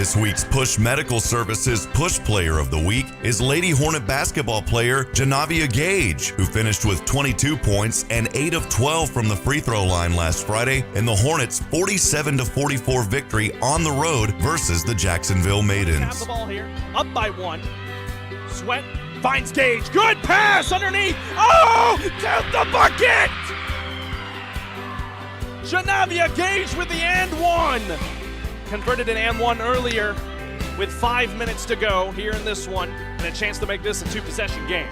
This week's Push Medical Services Push Player of the Week is Lady Hornet basketball player Janavia Gage, who finished with 22 points and 8 of 12 from the free throw line last Friday in the Hornets' 47-44 victory on the road versus the Jacksonville Maidens. Have the ball here, up by 1. Sweat finds Gage. Good pass underneath. Oh, count the bucket! Janavia Gage with the and one. Converted an and one earlier with 5 minutes to go here in this one, and a chance to make this a 2-possession game.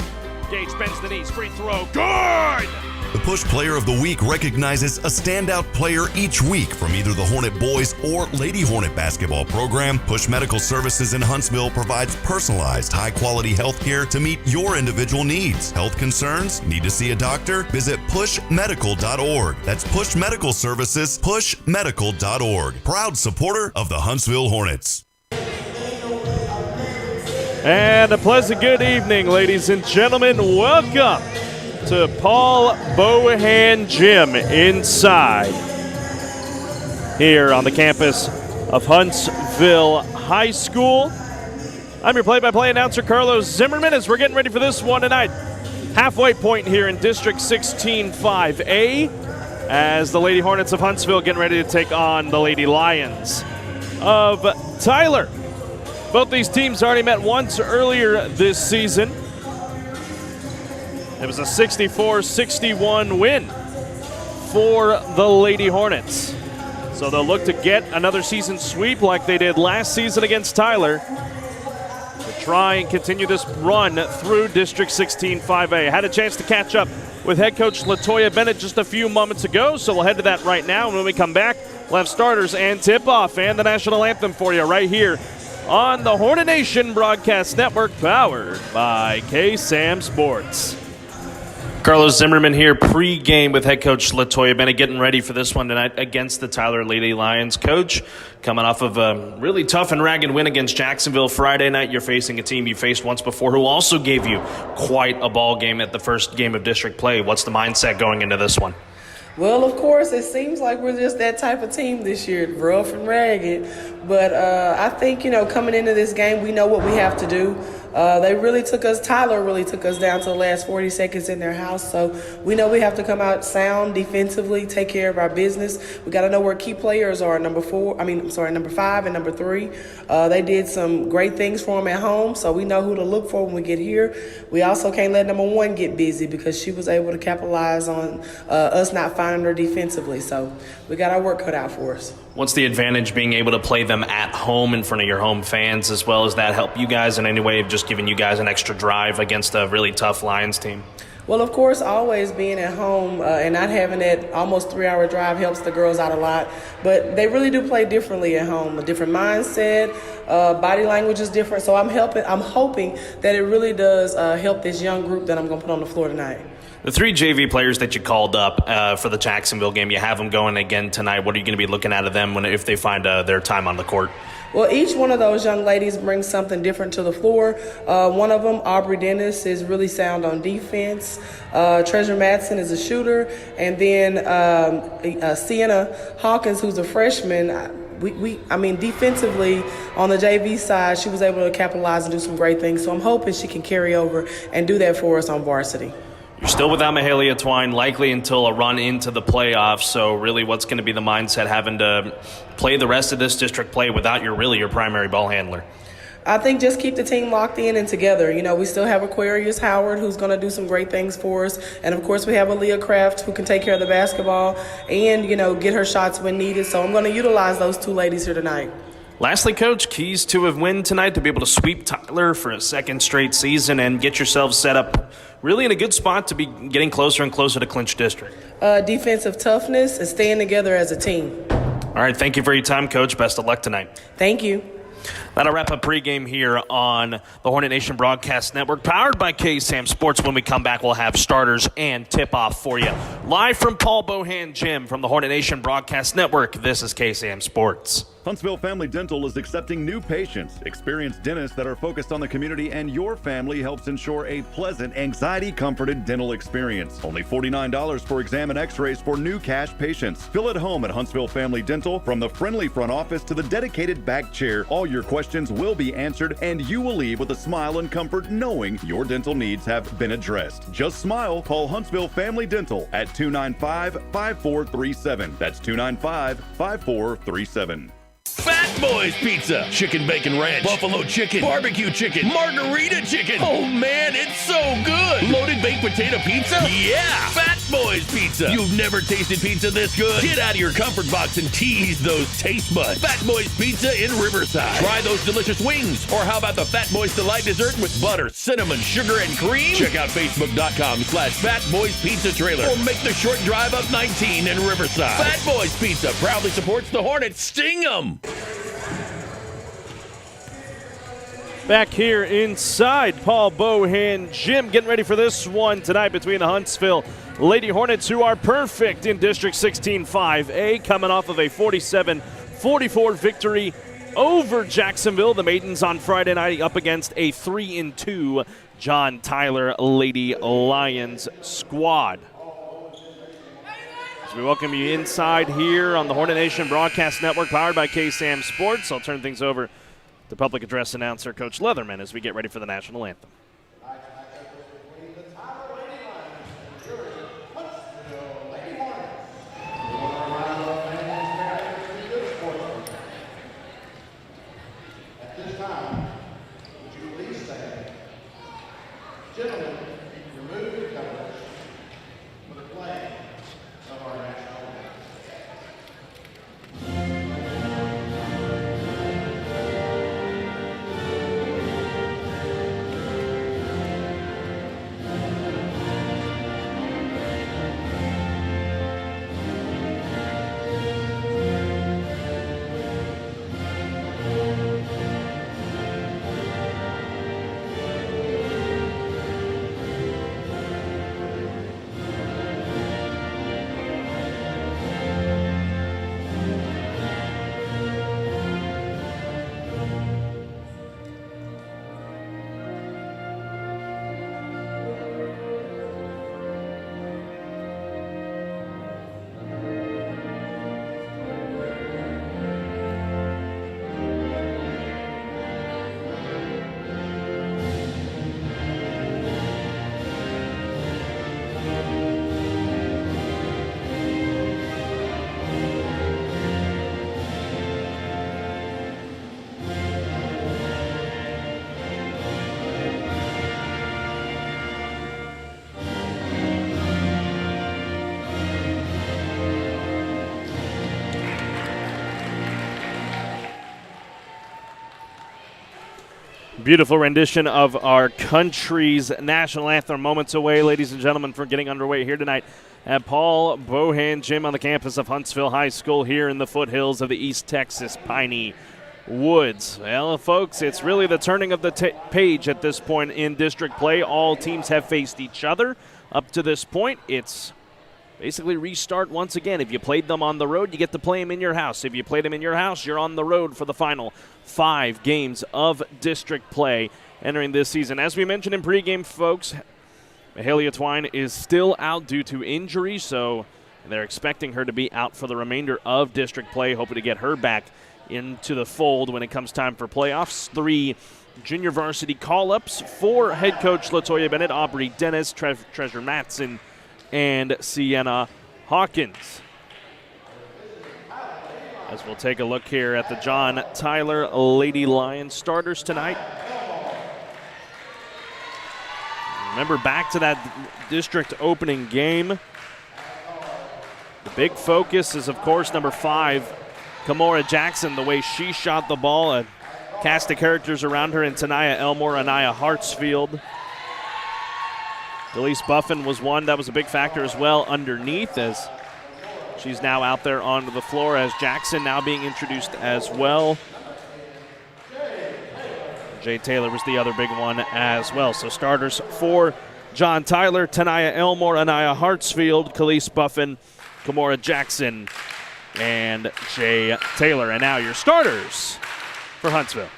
Gage bends the knees, free throw, good! The Push Player of the Week recognizes a standout player each week from either the Hornet Boys or Lady Hornet basketball program. Push Medical Services in Huntsville provides personalized, high-quality health care to meet your individual needs. Health concerns? Need to see a doctor? Visit pushmedical.org. That's Push Medical Services, pushmedical.org. Proud supporter of the Huntsville Hornets. And a pleasant good evening, ladies and gentlemen. Welcome to Paul Bohan Gym inside here on the campus of Huntsville High School. I'm your play-by-play announcer, Carlos Zimmermann, as we're getting ready for this one tonight. Halfway point here in District 16 5A as the Lady Hornets of Huntsville getting ready to take on the Lady Lions of Tyler. Both these teams already met once earlier this season. It was a 64-61 win for the Lady Hornets. So they'll look to get another season sweep like they did last season against Tyler to try and continue this run through District 16 5A. Had a chance to catch up with head coach LaToya Bennett just a few moments ago, so we'll head to that right now. And when we come back, we'll have starters and tip-off and the national anthem for you right here on the Hornet Nation Broadcast Network, powered by K-Sam Sports. Carlos Zimmermann here, pre-game with head coach LaToya Bennett, getting ready for this one tonight against the Tyler Lady Lions. Coach, coming off of a really tough and ragged win against Jacksonville Friday night, you're facing a team you faced once before who also gave you quite a ball game at the first game of district play. What's the mindset going into this one? Well, of course, it seems like we're just that type of team this year, rough and ragged. But I think, coming into this game, we know what we have to do. Tyler really took us down to the last 40 seconds in their house. So we know we have to come out sound defensively, take care of our business. We got to know where key players are, number 5 and number 3. They did some great things for them at home, so we know who to look for when we get here. We also can't let number 1 get busy because she was able to capitalize on us not finding her defensively. So we got our work cut out for us. What's the advantage being able to play them at home in front of your home fans, as well as that help you guys in any way of just giving you guys an extra drive against a really tough Lions team? Well, of course, always being at home and not having that almost 3-hour drive helps the girls out a lot. But they really do play differently at home, a different mindset, body language is different. So I'm hoping that it really does help this young group that I'm going to put on the floor tonight. The 3 JV players that you called up for the Jacksonville game, you have them going again tonight. What are you going to be looking at of them if they find their time on the court? Well, each one of those young ladies brings something different to the floor. One of them, Aubrey Dennis, is really sound on defense. Treasure Madsen is a shooter. And then Sienna Hawkins, who's a freshman, defensively on the JV side, she was able to capitalize and do some great things. So I'm hoping she can carry over and do that for us on varsity. You're still without Mahalia Twine, likely until a run into the playoffs. So really, what's going to be the mindset having to play the rest of this district play without your primary ball handler? I think just keep the team locked in and together. We still have Aquarius Howard, who's going to do some great things for us. And, of course, we have Aaliyah Kraft, who can take care of the basketball and, get her shots when needed. So I'm going to utilize those 2 ladies here tonight. Lastly, Coach, keys to a win tonight to be able to sweep Tyler for a second straight season and get yourselves set up really in a good spot to be getting closer and closer to clinch district. Defensive toughness and staying together as a team. All right, thank you for your time, Coach. Best of luck tonight. Thank you. That'll wrap up pregame here on the Hornet Nation Broadcast Network, powered by KSAM Sports. When we come back, we'll have starters and tip-off for you. Live from Paul Bohan Gym from the Hornet Nation Broadcast Network, this is KSAM Sports. Huntsville Family Dental is accepting new patients. Experienced dentists that are focused on the community and your family helps ensure a pleasant, anxiety-comforted dental experience. Only $49 for exam and x-rays for new cash patients. Feel at home at Huntsville Family Dental. From the friendly front office to the dedicated back chair, all your questions will be answered and you will leave with a smile and comfort knowing your dental needs have been addressed. Just smile. Call Huntsville Family Dental at 295-5437. That's 295-5437. Fat Boys Pizza, chicken bacon ranch, buffalo chicken, barbecue chicken, margarita chicken. Oh man, it's so good. Loaded baked potato pizza? Yeah, Fat Boys Pizza. You've never tasted pizza this good? Get out of your comfort box and tease those taste buds. Fat Boys Pizza in Riverside. Try those delicious wings. Or how about the Fat Boys Delight dessert with butter, cinnamon, sugar, and cream? Check out Facebook.com/Fat Boys Pizza Trailer or make the short drive up 19 in Riverside. Fat Boys Pizza proudly supports the Hornets. Sting 'em! Back here inside Paul Bohan Gym, getting ready for this one tonight between the Huntsville Lady Hornets, who are perfect in District 16-5A, coming off of a 47-44 victory over Jacksonville. The Maidens on Friday night up against a 3-2 John Tyler Lady Lions squad. As we welcome you inside here on the Hornet Nation Broadcast Network, powered by KSAM Sports. I'll turn things over to public address announcer Coach Leatherman as we get ready for the national anthem. At this time, would you please stand? Gentlemen, remove your colors for the flag of our national anthem. Beautiful rendition of our country's national anthem. Moments away, ladies and gentlemen, from getting underway here tonight at Paul Bohan Gym on the campus of Huntsville High School here in the foothills of the East Texas Piney Woods. Well, folks, it's really the turning of the page at this point in district play. All teams have faced each other up to this point. It's basically restart once again. If you played them on the road, you get to play them in your house. If you played them in your house, you're on the road for the final 5 games of district play entering this season. As we mentioned in pregame, folks, Mahalia Twine is still out due to injury, so they're expecting her to be out for the remainder of district play, hoping to get her back into the fold when it comes time for playoffs. 3 junior varsity call-ups for head coach LaToya Bennett, Aubrey Dennis, Treasure Matson, and Sienna Hawkins. As we'll take a look here at the John Tyler Lady Lions starters tonight. Remember back to that district opening game. The big focus is, of course, number 5, Kamora Jackson, the way she shot the ball. A cast of characters around her in Tanaya Elmore, Anaya Hartsfield. Delise Buffin was one that was a big factor as well underneath, as she's now out there onto the floor, as Jackson now being introduced as well. Jay Taylor was the other big one as well. So starters for John Tyler, Tanaya Elmore, Anaya Hartsfield, Khalees Buffin, Kamora Jackson, and Jay Taylor. And now your starters for Huntsville.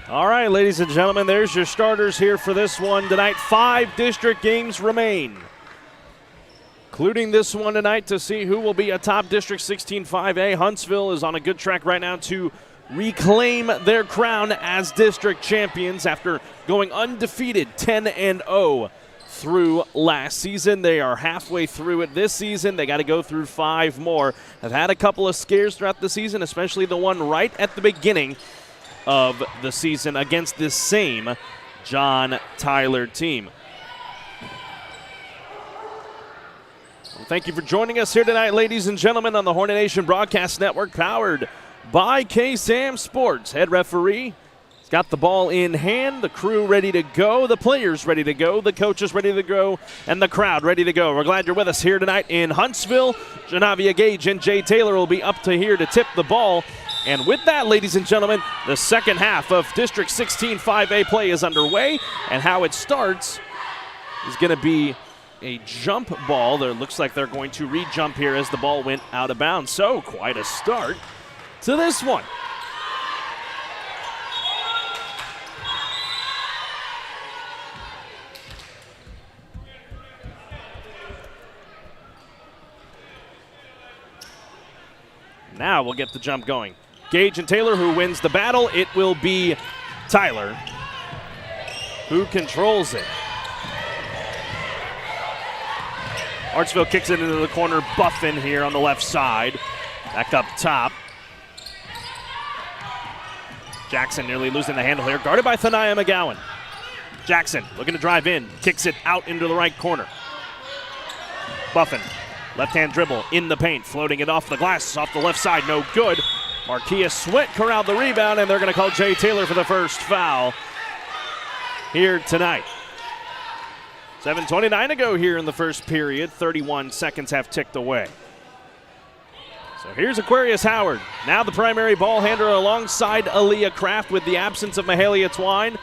All right, ladies and gentlemen, there's your starters here for this one tonight. 5 district games remain, including this one tonight to see who will be atop District 16-5A. Huntsville is on a good track right now to reclaim their crown as district champions after going undefeated 10-0 through last season. They are halfway through it this season. They got to go through 5 more. Have had a couple of scares throughout the season, especially the one right at the beginning of the season against this same John Tyler team. Well, thank you for joining us here tonight, ladies and gentlemen, on the Hornet Nation Broadcast Network, powered by K-Sam Sports. Head referee has got the ball in hand, the crew ready to go, the players ready to go, the coaches ready to go, and the crowd ready to go. We're glad you're with us here tonight in Huntsville. Janavia Gage and Jay Taylor will be up to here to tip the ball. And with that, ladies and gentlemen, the second half of District 16-5A play is underway. And how it starts is going to be a jump ball. There looks like they're going to re-jump here as the ball went out of bounds. So quite a start to this one. Now we'll get the jump going. Gage and Taylor, who wins the battle. It will be Tyler who controls it. Hartsville kicks it into the corner. Buffin here on the left side. Back up top. Jackson nearly losing the handle here. Guarded by Thania McGowan. Jackson looking to drive in. Kicks it out into the right corner. Buffin, left-hand dribble in the paint. Floating it off the glass. Off the left side. No good. Marquia Sweat corralled the rebound, and they're going to call Jay Taylor for the first foul here tonight. 7:29 to go here in the first period. 31 seconds have ticked away. So here's Aquarius Howard. Now the primary ball handler alongside Aaliyah Kraft with the absence of Mahalia Twine.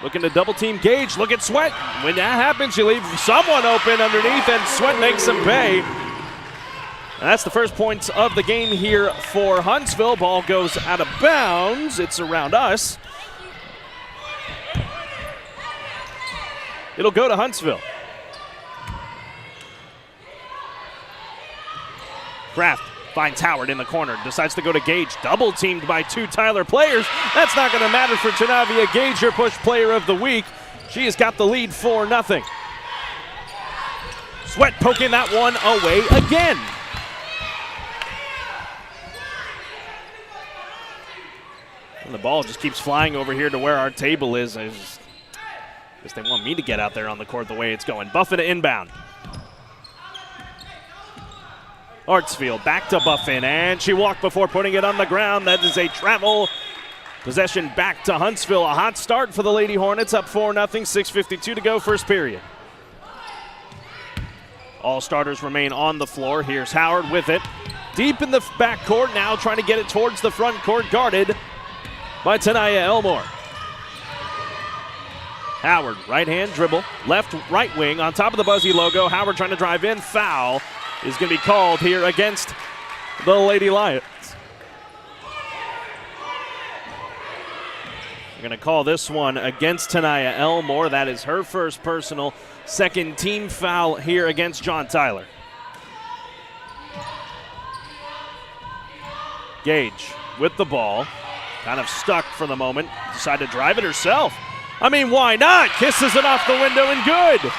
Looking to double team Gage. Look at Sweat. When that happens, you leave someone open underneath, and Sweat makes him pay. And that's the first points of the game here for Huntsville. Ball goes out of bounds. It's around us. It'll go to Huntsville. Kraft finds Howard in the corner. Decides to go to Gage. Double teamed by 2 Tyler players. That's not going to matter for Janavia Gage, your push player of the week. She has got the lead 4-0. Sweat poking that one away again. And the ball just keeps flying over here to where our table is. I guess they want me to get out there on the court the way it's going. Buffin inbound. Hartsfield back to Buffin, and she walked before putting it on the ground. That is a travel possession back to Huntsville. A hot start for the Lady Hornets, up 4-0, 6:52 to go, first period. All starters remain on the floor. Here's Howard with it. Deep in the backcourt, now trying to get it towards the front court, guarded by Tanaya Elmore. Howard, right-hand dribble, left, right wing, on top of the Buzzy logo. Howard trying to drive in, foul is going to be called here against the Lady Lions. We're going to call this one against Tanaya Elmore. That is her first personal, second team foul here against John Tyler. Gage with the ball, kind of stuck for the moment, decided to drive it herself. I mean, why not? Kisses it off the window and good.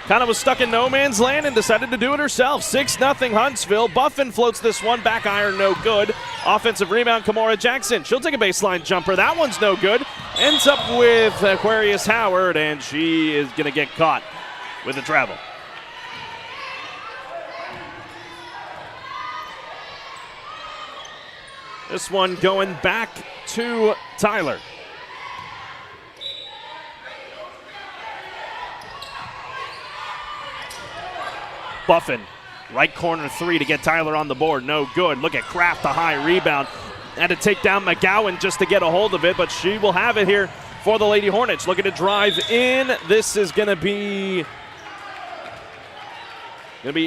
Kind of was stuck in no man's land and decided to do it herself. 6-0 Huntsville. Buffin floats this one, back iron no good. Offensive rebound, Kimora Jackson. She'll take a baseline jumper. That one's no good. Ends up with Aquarius Howard, and she is going to get caught with a travel. This one going back to Tyler. Buffin, right corner three to get Tyler on the board. No good. Look at Kraft, the high rebound. Had to take down McGowan just to get a hold of it, but she will have it here for the Lady Hornets. Looking to drive in. This is going to be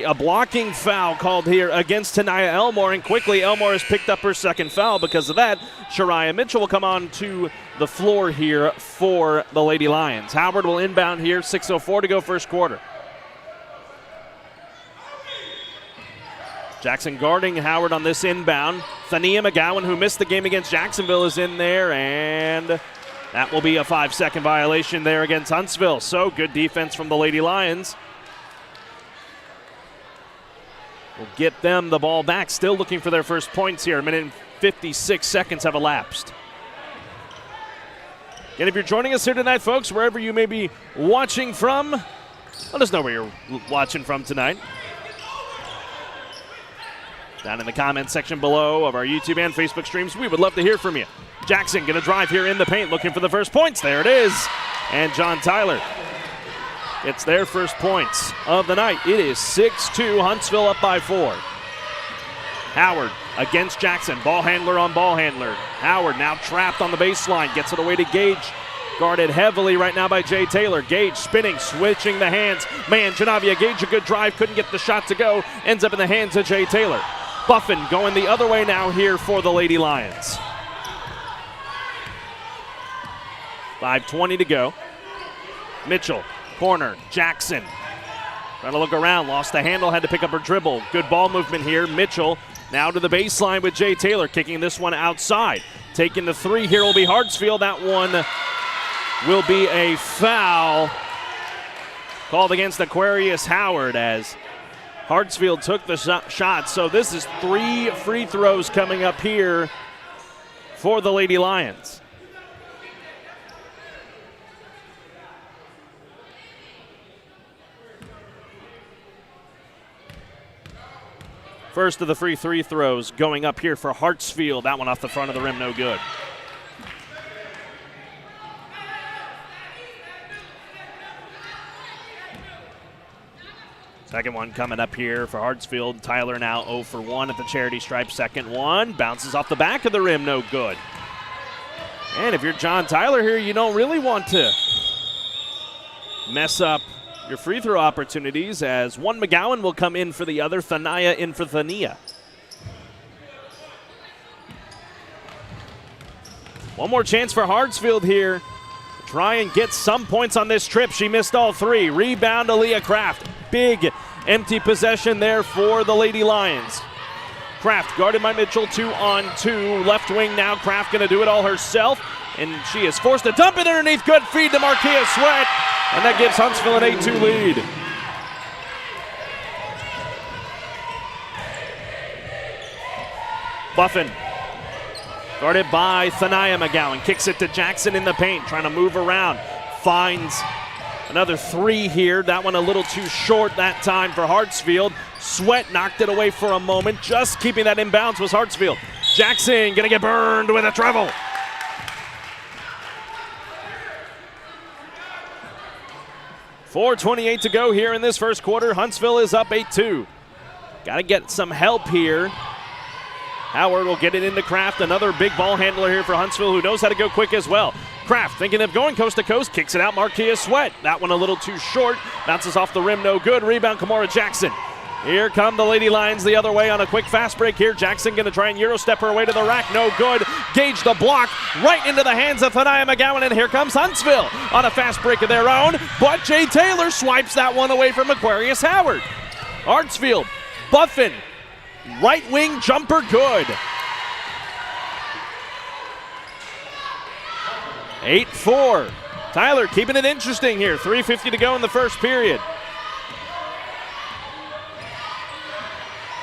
a blocking foul called here against Tanaya Elmore, and quickly Elmore has picked up her second foul. Because of that, Shariah Mitchell will come on to the floor here for the Lady Lions. Howard will inbound here, 6:04 to go first quarter. Jackson guarding Howard on this inbound. Thania McGowan, who missed the game against Jacksonville, is in there, and that will be a 5-second violation there against Huntsville. So good defense from the Lady Lions. We'll get them the ball back. Still looking for their first points here. A minute and 56 seconds have elapsed. And if you're joining us here tonight, folks, wherever you may be watching from, let us know where you're watching from tonight. Down in the comments section below of our YouTube and Facebook streams, we would love to hear from you. Jackson going to drive here in the paint, looking for the first points. There it is. And John Tyler, it's their first points of the night. It is 6-2, Huntsville up by 4. Howard against Jackson, ball handler on ball handler. Howard now trapped on the baseline, gets it away to Gage. Guarded heavily right now by Jay Taylor. Gage spinning, switching the hands. Man, Janavia Gage, a good drive, couldn't get the shot to go. Ends up in the hands of Jay Taylor. Buffin going the other way now here for the Lady Lions. 5:20 to go. Mitchell, corner, Jackson. Trying to look around, lost the handle, had to pick up her dribble. Good ball movement here. Mitchell now to the baseline with Jay Taylor, kicking this one outside. Taking the three here will be Hartsfield. That one will be a foul called against Aquarius Howard as Hartsfield took the shot. So this is 3 free throws coming up here for the Lady Lions. First of the free throws going up here for Hartsfield. That one off the front of the rim, no good. Second one coming up here for Hartsfield. Tyler now 0 for 1 at the charity stripe. Second one bounces off the back of the rim, no good. And if you're John Tyler here, you don't really want to mess up your free throw opportunities, as one McGowan will come in for the other. Thania in for Thania. One more chance for Hartsfield here. Try and get some points on this trip. She missed all 3. Rebound, Aaliyah Kraft. Big empty possession there for the Lady Lions. Kraft guarded by Mitchell, 2-on-2. Left wing now. Kraft going to do it all herself, and she is forced to dump it underneath. Good feed to Marquia Sweat, and that gives Huntsville an 8-2 lead. Buffin, guarded by Thania McGowan, kicks it to Jackson in the paint, trying to move around. Finds another 3 here. That one a little too short that time for Hartsfield. Sweat knocked it away for a moment. Just keeping that in bounds was Hartsfield. Jackson gonna get burned with a travel. .428 to go here in this first quarter. Huntsville is up 8-2. Got to get some help here. Howard will get it into Kraft. Another big ball handler here for Huntsville, who knows how to go quick as well. Kraft thinking of going coast to coast, kicks it out. Marquia Sweat. That one a little too short. Bounces off the rim, no good. Rebound, Kimora Jackson. Here come the Lady Lions the other way on a quick fast break here. Jackson going to try and Euro step her way to the rack. No good. Gage the block right into the hands of Thania McGowan. And here comes Huntsville on a fast break of their own. But Jay Taylor swipes that one away from Aquarius Howard. Hartsfield, Buffin, right wing jumper good. 8-4. Tyler keeping it interesting here. 3:50 to go in the first period.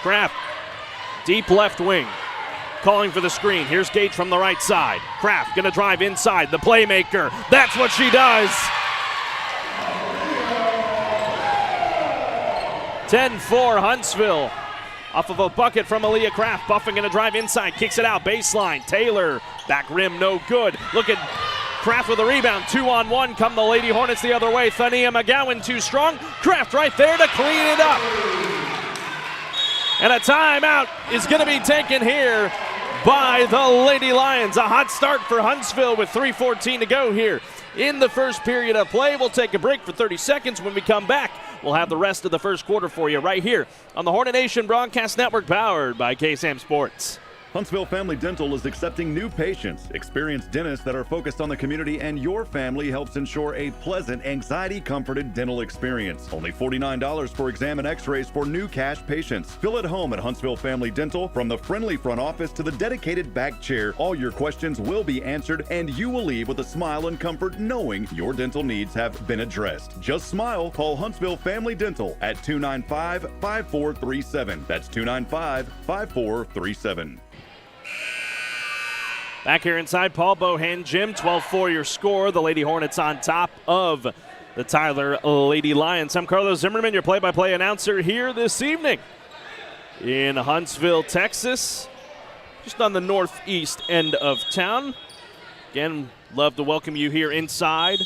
Kraft, deep left wing, calling for the screen. Here's Gage from the right side. Kraft gonna drive inside, the playmaker. That's what she does. 10-4 Huntsville. Off of a bucket from Aaliyah Kraft. Buffin gonna drive inside, kicks it out, baseline. Taylor, back rim, no good. Look at Kraft with a rebound, 2-on-1. Come the Lady Hornets the other way. Thania McGowan too strong. Kraft right there to clean it up. And a timeout is going to be taken here by the Lady Lions. A hot start for Huntsville with 3:14 to go here in the first period of play. We'll take a break for 30 seconds. When we come back, we'll have the rest of the first quarter for you right here on the Hornet Nation Broadcast Network, powered by KSAM Sports. Huntsville Family Dental is accepting new patients. Experienced dentists that are focused on the community and your family helps ensure a pleasant, anxiety-comforted dental experience. Only $49 for exam and x-rays for new cash patients. Feel at home at Huntsville Family Dental. From the friendly front office to the dedicated back chair, all your questions will be answered and you will leave with a smile and comfort knowing your dental needs have been addressed. Just smile. Call Huntsville Family Dental at 295-5437. That's 295-5437. Back here inside, Paul Bohan Gym, 12-4 your score. The Lady Hornets on top of the Tyler Lady Lions. I'm Carlos Zimmermann, your play-by-play announcer here this evening in Huntsville, Texas, just on the northeast end of town. Again, love to welcome you here inside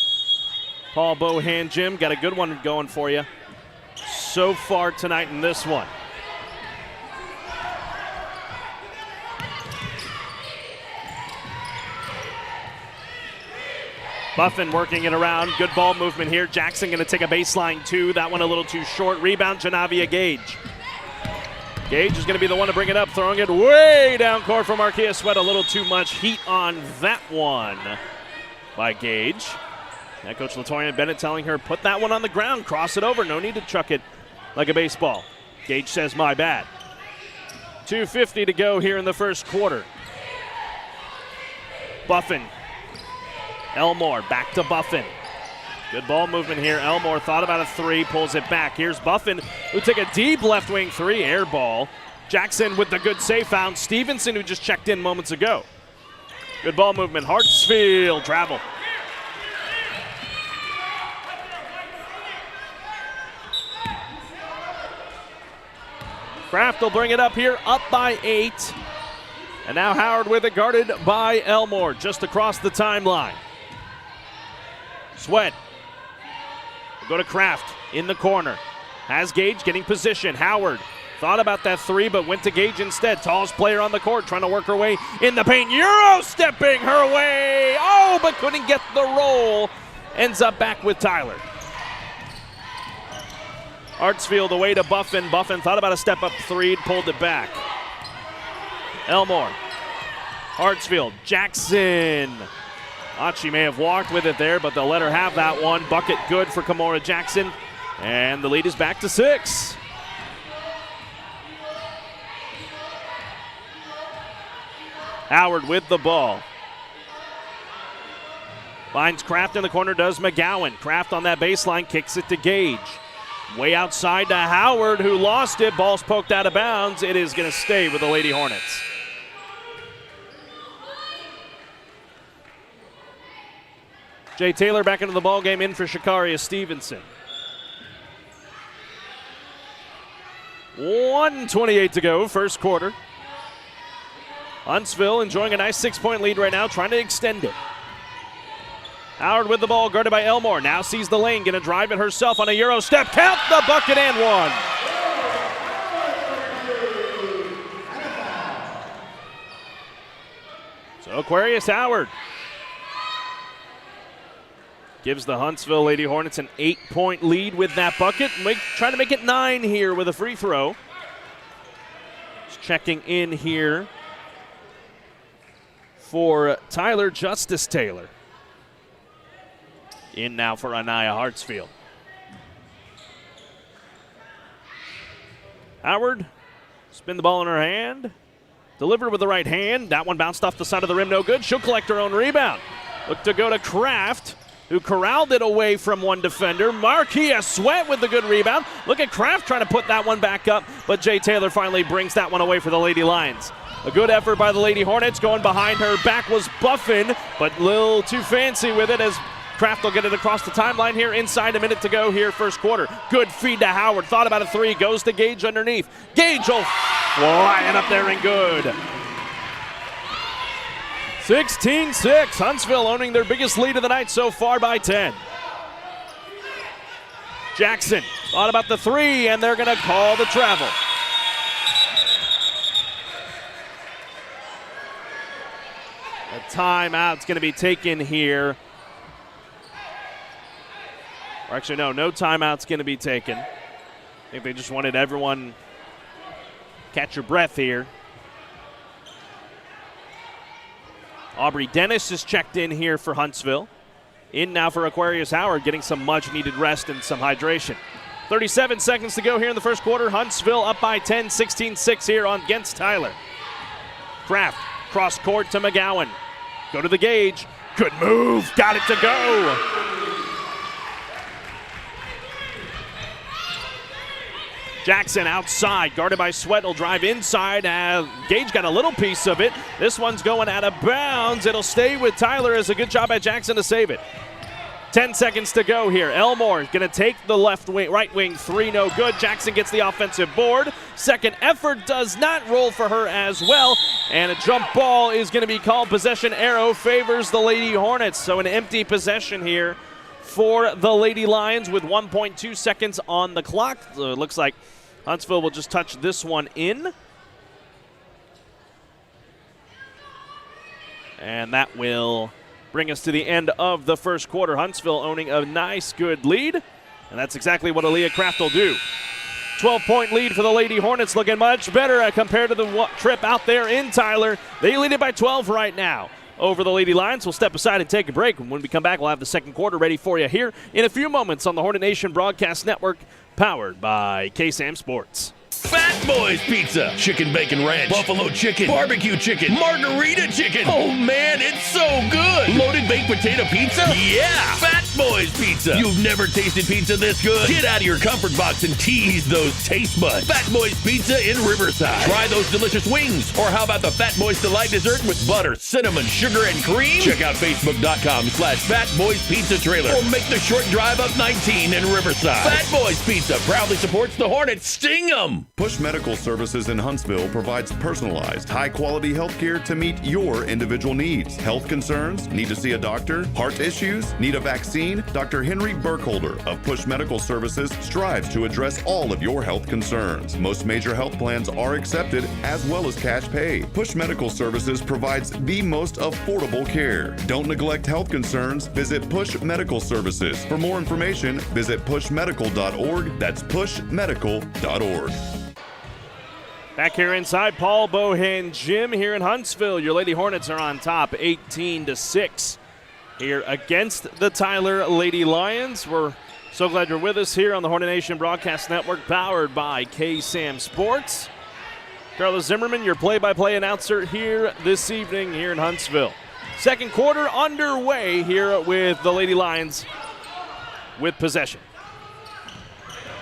Paul Bohan Gym. Got a good one going for you so far tonight in this one. Buffin working it around. Good ball movement here. Jackson going to take a baseline two. That one a little too short. Rebound, Janavia Gage. Gage is going to be the one to bring it up, throwing it way down court from Marquia Sweat. A little too much heat on that one by Gage. Now Coach Latoya Bennett telling her, put that one on the ground, cross it over. No need to chuck it like a baseball. Gage says, my bad. 2:50 to go here in the first quarter. Buffin. Elmore back to Buffin. Good ball movement here. Elmore thought about a three, pulls it back. Here's Buffin, who took a deep left wing three, air ball. Jackson with the good save, found Stevenson, who just checked in moments ago. Good ball movement. Hartsfield travel. Kraft will bring it up here, up by 8. And now Howard with it, guarded by Elmore, just across the timeline. Sweat will go to Kraft in the corner. Has Gage getting position. Howard thought about that three, but went to Gage instead. Tallest player on the court, trying to work her way in the paint. Euro stepping her way. Oh, but couldn't get the roll. Ends up back with Tyler. Hartsfield away to Buffin. Buffin thought about a step-up three, pulled it back. Elmore. Hartsfield. Jackson. Thought she may have walked with it there, but they'll let her have that one. Bucket good for Kimora Jackson. And the lead is back to 6. Howard with the ball. Finds Kraft in the corner, does McGowan. Kraft on that baseline, kicks it to Gage. Way outside to Howard, who lost it. Ball's poked out of bounds. It is going to stay with the Lady Hornets. Jay Taylor back into the ball game, in for Shakaria Stevenson. 1:28 to go, first quarter. Huntsville enjoying a nice 6-point lead right now, trying to extend it. Howard with the ball, guarded by Elmore. Now sees the lane, gonna drive it herself on a Euro step. Count the bucket and one. So Aquarius Howard Gives the Huntsville Lady Hornets an 8-point lead with that bucket. Trying to make it 9 here with a free throw. Just checking in here for Tyler Justice Taylor. In now for Anaya Hartsfield. Howard, spin the ball in her hand. Delivered with the right hand. That one bounced off the side of the rim, no good. She'll collect her own rebound. Look to go to Kraft, who corralled it away from one defender. Marquia Sweat with the good rebound. Look at Kraft trying to put that one back up, but Jay Taylor finally brings that one away for the Lady Lions. A good effort by the Lady Hornets going behind her. Back was Buffin, but a little too fancy with it as Kraft will get it across the timeline here. Inside a minute to go here, first quarter. Good feed to Howard. Thought about a three. Goes to Gage underneath. Gage will flying up there and good. 16-6. Huntsville owning their biggest lead of the night so far by 10. Jackson thought about the three, and they're going to call the travel. A timeout's going to be taken here. Or actually, no timeout's going to be taken. I think they just wanted everyone catch your breath here. Aubrey Dennis is checked in here for Huntsville. In now for Aquarius Howard, getting some much-needed rest and some hydration. 37 seconds to go here in the first quarter. Huntsville up by 10, 16-6 here against Tyler. Kraft, cross court to McGowan. Go to the Gage. Good move. Got it to go. Jackson outside, guarded by Sweat, will drive inside. Gage got a little piece of it. This one's going out of bounds. It'll stay with Tyler as a good job by Jackson to save it. 10 seconds to go here. Elmore is going to take the right wing three, no good. Jackson gets the offensive board. Second effort does not roll for her as well. And a jump ball is going to be called. Possession arrow favors the Lady Hornets. So an empty possession here for the Lady Lions with 1.2 seconds on the clock. So it looks like Huntsville will just touch this one in. And that will bring us to the end of the first quarter. Huntsville owning a nice, good lead. And that's exactly what Aaliyah Kraft will do. 12-point lead for the Lady Hornets, looking much better compared to the trip out there in Tyler. They lead it by 12 right now over the Lady Lions. We'll step aside and take a break. And when we come back, we'll have the second quarter ready for you here in a few moments on the Hornet Nation Broadcast Network, powered by KSAM Sports. Fat Boys Pizza, chicken bacon ranch, buffalo chicken, barbecue chicken, margarita chicken. Oh man, it's so good. Loaded baked potato pizza? Yeah, Fat Boys Pizza. You've never tasted pizza this good? Get out of your comfort box and tease those taste buds. Fat Boys Pizza in Riverside. Try those delicious wings. Or how about the Fat Boys Delight dessert with butter, cinnamon, sugar, and cream? Check out Facebook.com/Fat Boys Pizza Trailer. Or make the short drive up 19 in Riverside. Fat Boys Pizza proudly supports the Hornets. Sting 'em! Push Medical Services in Huntsville provides personalized, high-quality health care to meet your individual needs. Health concerns? Need to see a doctor? Heart issues? Need a vaccine? Dr. Henry Burkholder of Push Medical Services strives to address all of your health concerns. Most major health plans are accepted, as well as cash pay. Push Medical Services provides the most affordable care. Don't neglect health concerns. Visit Push Medical Services. For more information, visit pushmedical.org. That's pushmedical.org. Back here inside Paul Bohan Gym here in Huntsville. Your Lady Hornets are on top 18-6 here against the Tyler Lady Lions. We're so glad you're with us here on the Hornet Nation Broadcast Network, powered by KSAM Sports. Carlos Zimmermann, your play-by-play announcer here this evening here in Huntsville. Second quarter underway here with the Lady Lions with possession.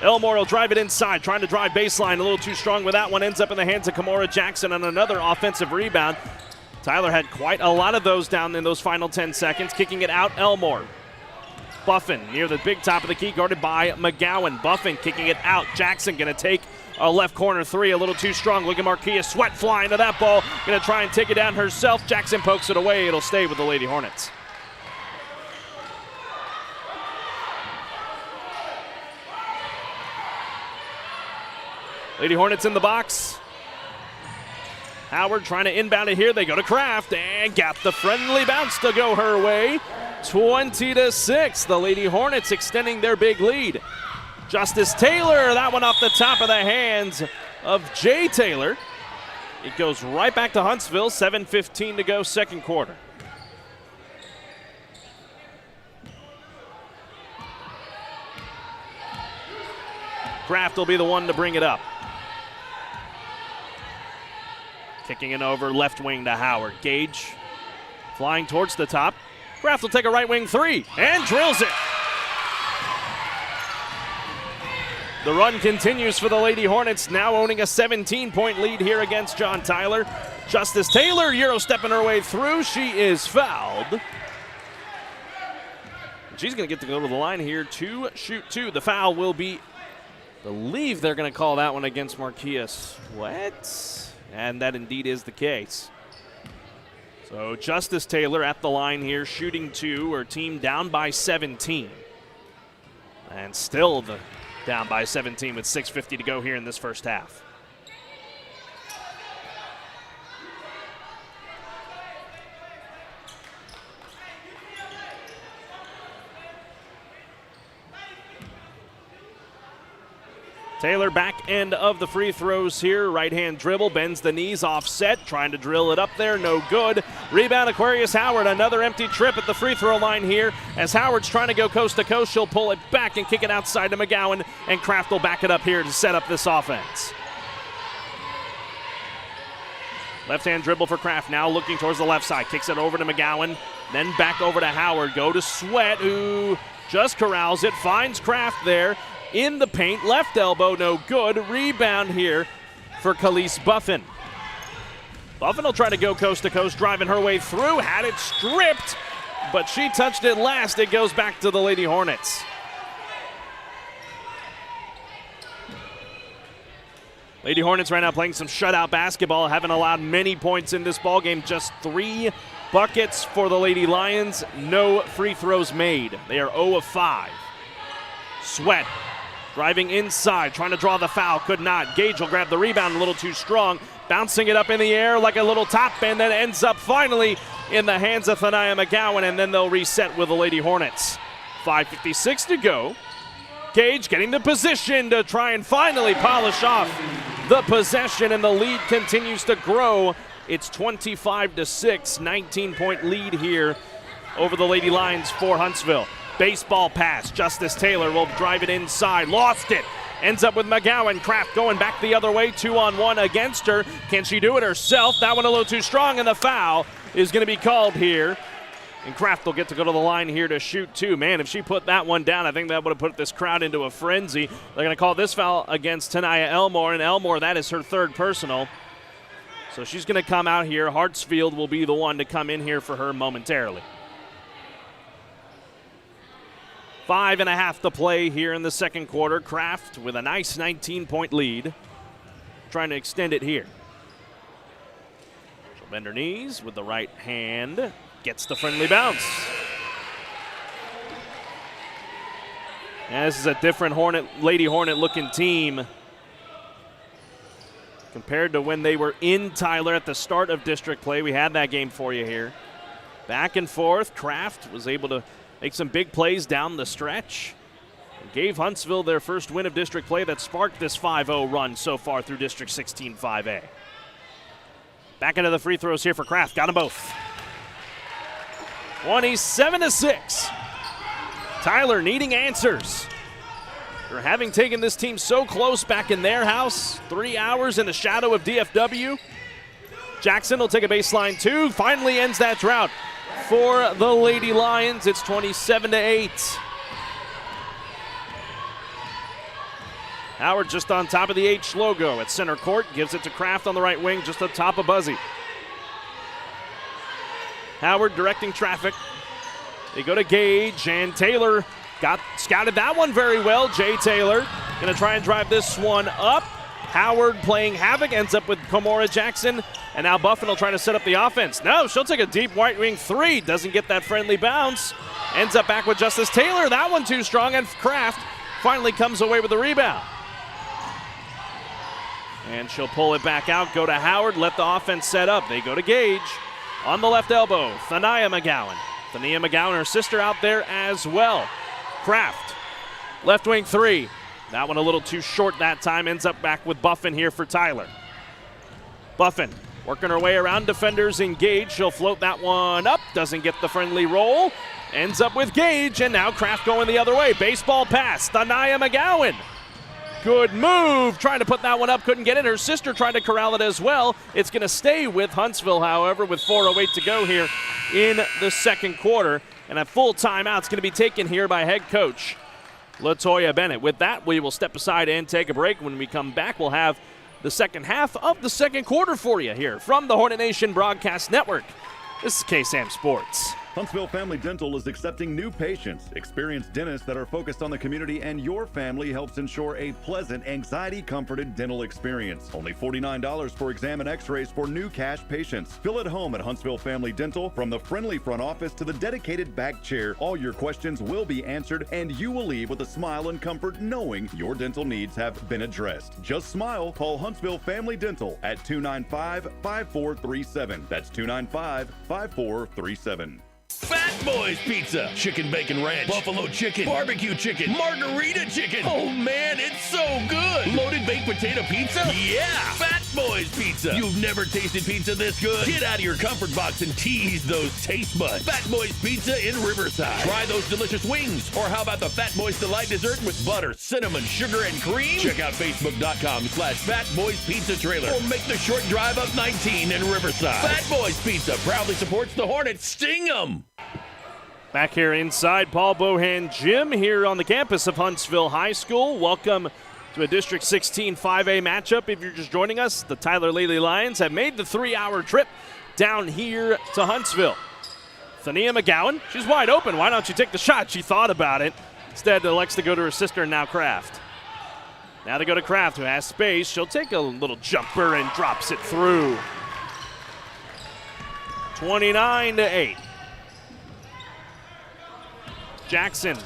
Elmore will drive it inside, trying to drive baseline, a little too strong with that one. Ends up in the hands of Kimora Jackson on another offensive rebound. Tyler had quite a lot of those down in those final 10 seconds. Kicking it out, Elmore. Buffin near the big top of the key, guarded by McGowan. Buffin kicking it out. Jackson going to take a left corner three, a little too strong. Look at Marquia Sweat flying to that ball. Going to try and take it down herself. Jackson pokes it away. It'll stay with the Lady Hornets. Lady Hornets in the box. Howard trying to inbound it here. They go to Kraft and got the friendly bounce to go her way. 20-6. The Lady Hornets extending their big lead. Justice Taylor, that one off the top of the hands of Jay Taylor. It goes right back to Huntsville, 7:15 to go, second quarter. Kraft will be the one to bring it up. Kicking it over left wing to Howard. Gage flying towards the top. Kraft will take a right wing three and drills it. The run continues for the Lady Hornets, now owning a 17-point lead here against John Tyler. Justice Taylor, Euro stepping her way through. She is fouled. She's going to get to go to the line here to shoot two. The foul will be, I believe they're going to call that one against Marquia Sweat. And that indeed is the case. So Justice Taylor at the line here, shooting two. Her team down by 17. And still down by 17 with 6:50 to go here in this first half. Taylor back end of the free throws here. Right hand dribble, bends the knees, offset, trying to drill it up there, no good. Rebound Aquarius Howard, another empty trip at the free throw line here. As Howard's trying to go coast to coast, she'll pull it back and kick it outside to McGowan, and Kraft will back it up here to set up this offense. Left hand dribble for Kraft, now looking towards the left side, kicks it over to McGowan, then back over to Howard, go to Sweat, who just corrals it, finds Kraft there. In the paint, left elbow, no good. Rebound here for Khalees Buffin. Buffin will try to go coast to coast, driving her way through, had it stripped, but she touched it last. It goes back to the Lady Hornets. Lady Hornets right now playing some shutout basketball, haven't allowed many points in this ballgame, just 3 buckets for the Lady Lions, no free throws made. They are 0 of 5. Sweat driving inside, trying to draw the foul, could not. Gage will grab the rebound a little too strong, bouncing it up in the air like a little top bend that ends up finally in the hands of Thania McGowan, and then they'll reset with the Lady Hornets. 5:56 to go. Gage getting the position to try and finally polish off the possession, and the lead continues to grow. It's 25-6, 19-point lead here over the Lady Lions for Huntsville. Baseball pass, Justice Taylor will drive it inside, lost it, ends up with McGowan. Kraft going back the other way, 2-on-1 against her. Can she do it herself? That one a little too strong, and the foul is going to be called here. And Kraft will get to go to the line here to shoot two. Man, if she put that one down, I think that would have put this crowd into a frenzy. They're going to call this foul against Tania Elmore, and Elmore, that is her third personal. So she's going to come out here. Hartsfield will be the one to come in here for her momentarily. 5.5 to play here in the second quarter. Kraft with a nice 19-point lead, trying to extend it here. She'll bend her knees with the right hand, gets the friendly bounce. And this is a different Lady Hornet looking team compared to when they were in Tyler at the start of district play. We had that game for you here. Back and forth, Kraft was able to make some big plays down the stretch. And gave Huntsville their first win of district play that sparked this 5-0 run so far through District 16 5A. Back into the free throws here for Kraft. Got them both. 27-6. Tyler needing answers. For having taken this team so close back in their house, 3 hours in the shadow of DFW. Jackson will take a baseline two. Finally ends that drought. For the Lady Lions, it's 27-8. Howard just on top of the H logo at center court, gives it to Kraft on the right wing, just up top of Buzzy. Howard directing traffic. They go to Gage, and Taylor scouted that one very well. Jay Taylor gonna try and drive this one up. Howard playing havoc, ends up with Komora Jackson, and now Buffin will try to set up the offense. No, she'll take a deep white wing three, doesn't get that friendly bounce. Ends up back with Justice Taylor, that one too strong, and Kraft finally comes away with the rebound. And she'll pull it back out, go to Howard, let the offense set up. They go to Gage on the left elbow. Thania McGowan Thania McGowan, her sister, out there as well. Kraft, left wing three. That one a little too short that time. Ends up back with Buffin here for Tyler. Buffin working her way around defenders engaged. She'll float that one up. Doesn't get the friendly roll. Ends up with Gage, and now Kraft going the other way. Baseball pass. Thania McGowan. Good move. Trying to put that one up. Couldn't get it. Her sister tried to corral it as well. It's going to stay with Huntsville, however, with 4:08 to go here in the second quarter. And a full timeout's going to be taken here by head coach LaToya Bennett. With that, we will step aside and take a break. When we come back, we'll have the second half of the second quarter for you here from the Hornet Nation Broadcast Network. This is KSAM Sports. Huntsville Family Dental is accepting new patients. Experienced dentists that are focused on the community and your family helps ensure a pleasant, anxiety-comforted dental experience. Only $49 for exam and x-rays for new cash patients. Feel at home at Huntsville Family Dental. From the friendly front office to the dedicated back chair, all your questions will be answered and you will leave with a smile and comfort knowing your dental needs have been addressed. Just smile. Call Huntsville Family Dental at 295-5437. That's 295-5437. Fat Boys Pizza. Chicken, bacon, ranch, buffalo chicken, barbecue chicken, margarita chicken. Oh man, it's so good. Loaded baked potato pizza? Yeah. Fat Boys Pizza. You've never tasted pizza this good? Get out of your comfort box and tease those taste buds. Fat Boys Pizza in Riverside. Try those delicious wings. Or how about the Fat Boys Delight dessert with butter, cinnamon, sugar, and cream? Check out Facebook.com/Fat Boys Pizza Trailer. Or make the short drive up 19 in Riverside. Fat Boys Pizza proudly supports the Hornets. Sting 'em. Back here inside Paul Bohan Gym here on the campus of Huntsville High School. Welcome to a District 16 5A matchup. If you're just joining us, the Tyler Lely Lions have made the 3-hour trip down here to Huntsville. Thania McGowan, she's wide open. Why don't you take the shot? She thought about it. Instead, elects to go to her sister and now Kraft. Now they go to Kraft, who has space. She'll take a little jumper and drops it through. 29-8. Jackson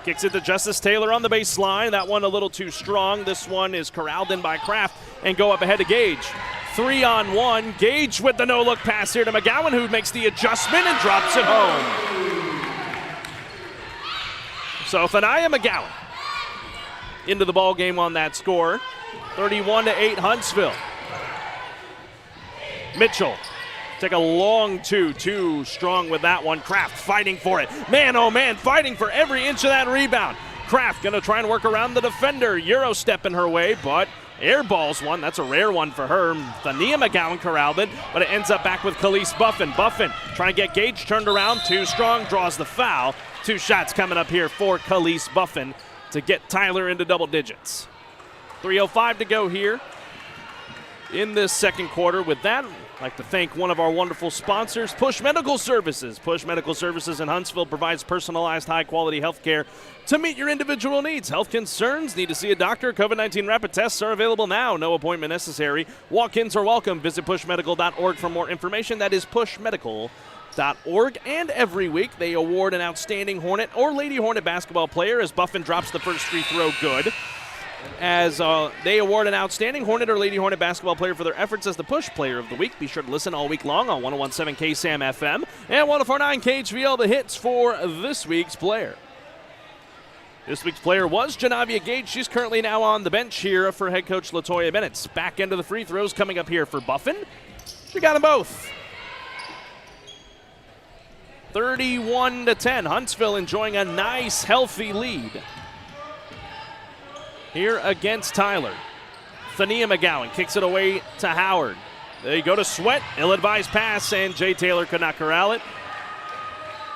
kicks it to Justice Taylor on the baseline. That one a little too strong. This one is corralled in by Kraft and go up ahead to Gage. 3-on-1. Gage with the no-look pass here to McGowan, who makes the adjustment and drops it home. So Thania McGowan into the ball game on that score. 31-8 Huntsville. Mitchell. Take a long two, too strong with that one. Kraft fighting for it. Man, oh man, fighting for every inch of that rebound. Kraft gonna try and work around the defender. Euro step in her way, but airballs one. That's a rare one for her. Thania McGowan corralled it, but it ends up back with Khalees Buffin. Buffin trying to get Gage turned around. Too strong, draws the foul. 2 shots coming up here for Khalees Buffin to get Tyler into double digits. 3:05 to go here in this second quarter. With that, I'd like to thank one of our wonderful sponsors, Push Medical Services. Push Medical Services in Huntsville provides personalized, high-quality health care to meet your individual needs. Health concerns, need to see a doctor, COVID-19 rapid tests are available now. No appointment necessary. Walk-ins are welcome. Visit pushmedical.org for more information. That is pushmedical.org. And every week, they award an outstanding Hornet or Lady Hornet basketball player as Buffin drops the first free throw good. As they award an outstanding Hornet or Lady Hornet basketball player for their efforts as the Push Player of the Week. Be sure to listen all week long on 101.7 KSAM FM and 104.9 KHVL, the hits for this week's player. This week's player was Janavia Gage. She's currently now on the bench here for head coach LaToya Bennett. Back end of the free throws coming up here for Buffin. She got them both. 31-10. Huntsville enjoying a nice, healthy lead here against Tyler. Thania McGowan kicks it away to Howard. They go to Sweat. Ill-advised pass, and Jay Taylor could not corral it.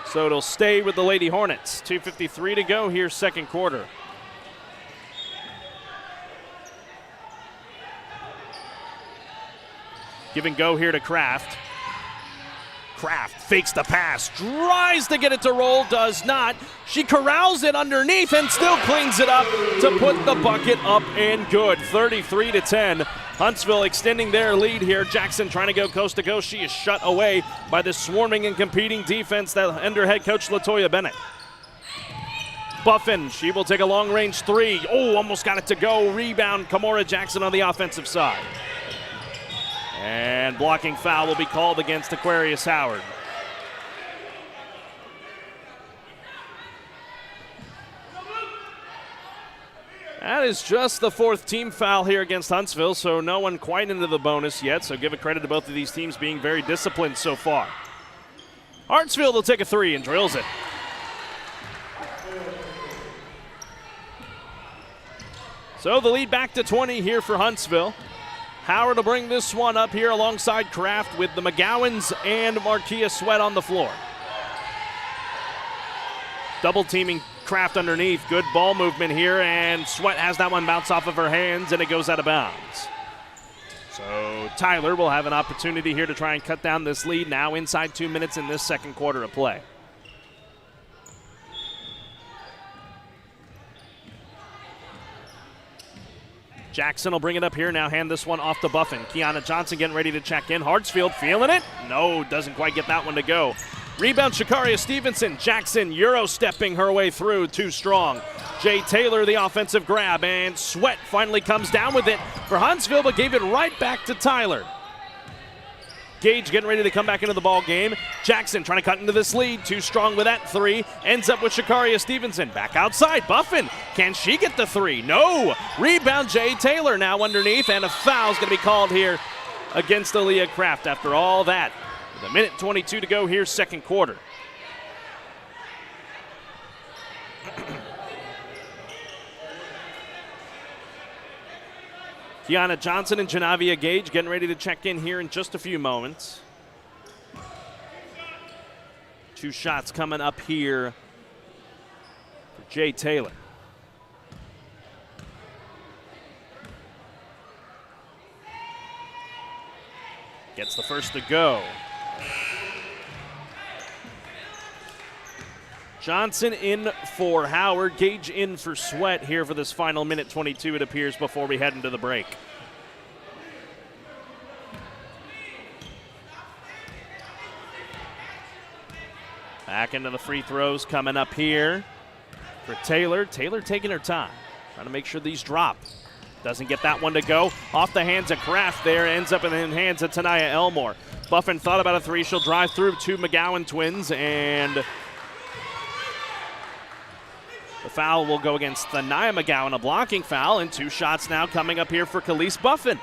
So it'll stay with the Lady Hornets. 2:53 to go here, second quarter. Give and go here to Kraft. Kraft fakes the pass, tries to get it to roll, does not. She corrals it underneath and still cleans it up to put the bucket up and good. 33-10. Huntsville extending their lead here. Jackson trying to go coast to coast. She is shut away by the swarming and competing defense that under head coach LaToya Bennett. Buffin, she will take a long-range three. Oh, almost got it to go. Rebound, Kamora Jackson on the offensive side. And blocking foul will be called against Aquarius Howard. That is just the 4th team foul here against Huntsville, so no one quite into the bonus yet, so give a credit to both of these teams being very disciplined so far. Hartsfield will take a 3 and drills it. So the lead back to 20 here for Huntsville. Howard will bring this one up here alongside Kraft with the McGowans and Markia Sweat on the floor. Double teaming Kraft underneath. Good ball movement here, and Sweat has that one bounce off of her hands, and it goes out of bounds. So Tyler will have an opportunity here to try and cut down this lead now inside 2 minutes in this second quarter of play. Jackson will bring it up here now, hand this one off to Buffin. Kiana Johnson getting ready to check in. Hartsfield feeling it. No, doesn't quite get that one to go. Rebound, Shakaria Stevenson. Jackson Euro-stepping her way through, too strong. Jay Taylor, the offensive grab, and Sweat finally comes down with it for Huntsville, but gave it right back to Tyler. Gage getting ready to come back into the ball game. Jackson trying to cut into this lead. Too strong with that 3. Ends up with Shakaria Stevenson. Back outside. Buffin. Can she get the 3? No. Rebound, Jay Taylor now underneath, and a foul's going to be called here against Aaliyah Kraft after all that. With a minute 22 to go here, second quarter. Kiana Johnson and Janavia Gage getting ready to check in here in just a few moments. 2 shots coming up here for Jay Taylor. Gets the first to go. Johnson in for Howard, Gage in for Sweat here for this final minute 22, it appears, before we head into the break. Back into the free throws coming up here for Taylor. Taylor taking her time, trying to make sure these drop. Doesn't get that one to go. Off the hands of Kraft there, ends up in the hands of Tanaya Elmore. Buffin thought about a 3, she'll drive through 2 McGowan twins, and the foul will go against Thania McGowan, a blocking foul, and 2 shots now coming up here for Khalees Buffin.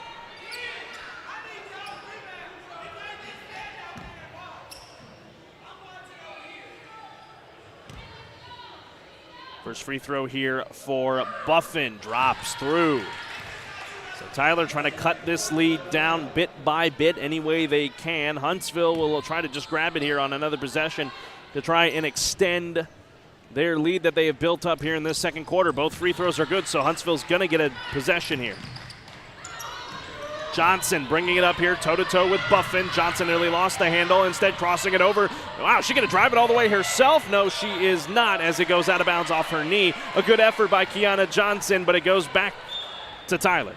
First free throw here for Buffin, drops through. So Tyler trying to cut this lead down bit by bit any way they can. Huntsville will try to just grab it here on another possession to try and extend their lead that they have built up here in this second quarter. Both free throws are good, so Huntsville's going to get a possession here. Johnson bringing it up here toe-to-toe with Buffin. Johnson nearly lost the handle, instead crossing it over. Wow, she going to drive it all the way herself? No, she is not, as it goes out of bounds off her knee. A good effort by Kiana Johnson, but it goes back to Tyler.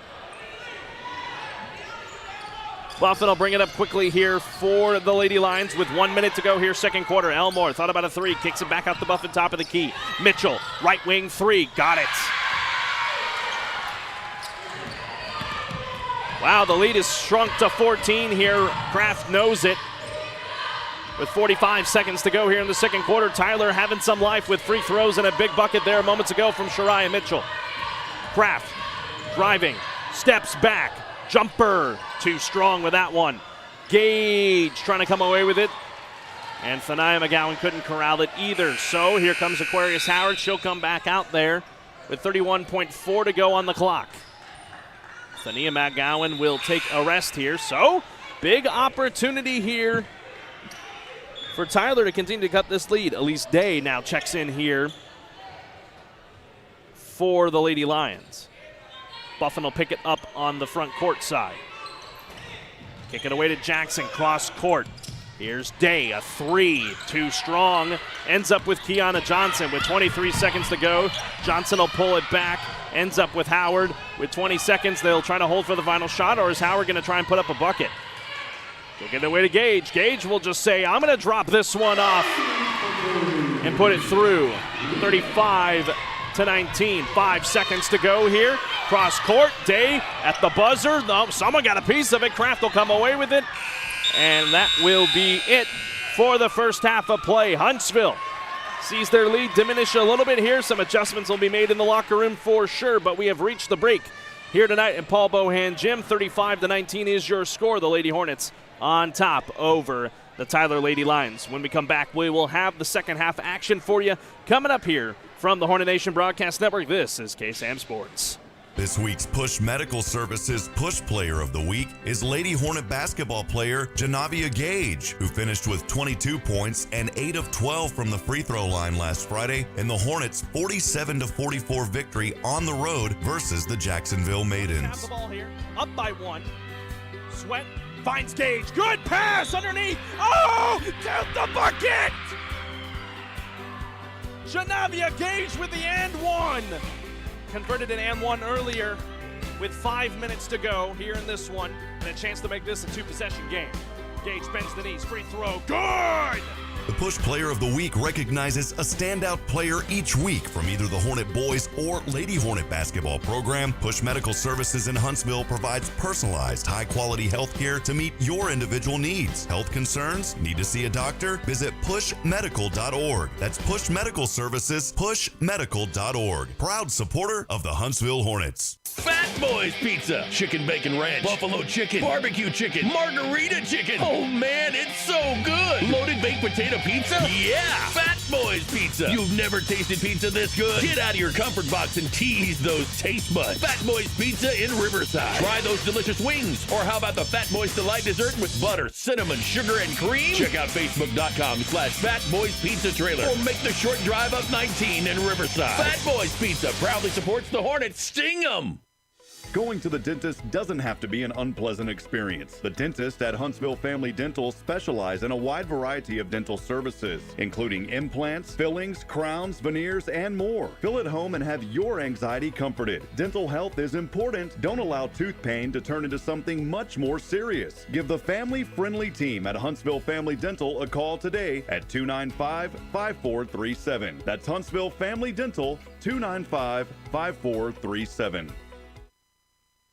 Buffin will bring it up quickly here for the Lady Lions with 1 minute to go here, second quarter. Elmore thought about a 3, kicks it back out to Buffin, top of the key. Mitchell, right wing 3, got it. Wow, the lead is shrunk to 14 here. Kraft knows it. With 45 seconds to go here in the second quarter, Tyler having some life with free throws and a big bucket there moments ago from Shariah Mitchell. Kraft driving, steps back. Jumper, too strong with that one. Gage trying to come away with it. And Thania McGowan couldn't corral it either. So here comes Aquarius Howard. She'll come back out there with 31.4 to go on the clock. Thania McGowan will take a rest here. So big opportunity here for Tyler to continue to cut this lead. Elise Day now checks in here for the Lady Lions. Buffin will pick it up on the front court side. Kick it away to Jackson, cross court. Here's Day, a 3, too strong. Ends up with Kiana Johnson with 23 seconds to go. Johnson will pull it back. Ends up with Howard with 20 seconds. They'll try to hold for the final shot, or is Howard going to try and put up a bucket? They'll get it away to Gage. Gage will just say, I'm going to drop this one off and put it through. 35-19. 5 seconds to go here. Cross court. Day at the buzzer. No, someone got a piece of it. Kraft will come away with it. And that will be it for the first half of play. Huntsville sees their lead diminish a little bit here. Some adjustments will be made in the locker room for sure, but we have reached the break here tonight in Paul Bohan Gym. 35-19 is your score. The Lady Hornets on top over the Tyler Lady Lions. When we come back, we will have the second half action for you coming up here from the Hornet Nation Broadcast Network. This is KSAM Sports. This week's Push Medical Services Push Player of the Week is Lady Hornet basketball player Janavia Gage, who finished with 22 points and 8 of 12 from the free throw line last Friday in the Hornets' 47-44 victory on the road versus the Jacksonville Maidens. Have the ball here, up by 1. Sweat finds Gage. Good pass underneath. Oh, down the bucket! Janavia Gage with the and one. Converted an and one earlier with 5 minutes to go here in this one, and a chance to make this a 2-possession game. Gage bends the knees, free throw, good! The Push Player of the Week recognizes a standout player each week from either the Hornet Boys or Lady Hornet basketball program. Push Medical Services in Huntsville provides personalized, high-quality health care to meet your individual needs. Health concerns? Need to see a doctor? Visit pushmedical.org. That's Push Medical Services, pushmedical.org. Proud supporter of the Huntsville Hornets. Fat Boys Pizza, chicken bacon ranch, buffalo chicken, barbecue chicken, margarita chicken. Oh man, it's so good. Loaded baked potato pizza? Yeah, Fat Boys Pizza. You've never tasted pizza this good. Get out of your comfort box and tease those taste buds. Fat Boys Pizza in Riverside. Try those delicious wings. Or how about the Fat Boys Delight dessert with butter, cinnamon, sugar, and cream? Check out facebook.com/Fat Boys Pizza Trailer or make the short drive up 19 in Riverside. Fat Boys Pizza proudly supports the Hornets. Sting 'em! Going to the dentist doesn't have to be an unpleasant experience. The dentists at Huntsville Family Dental specialize in a wide variety of dental services, including implants, fillings, crowns, veneers, and more. Feel at home and have your anxiety comforted. Dental health is important. Don't allow tooth pain to turn into something much more serious. Give the family-friendly team at Huntsville Family Dental a call today at 295-5437. That's Huntsville Family Dental, 295-5437.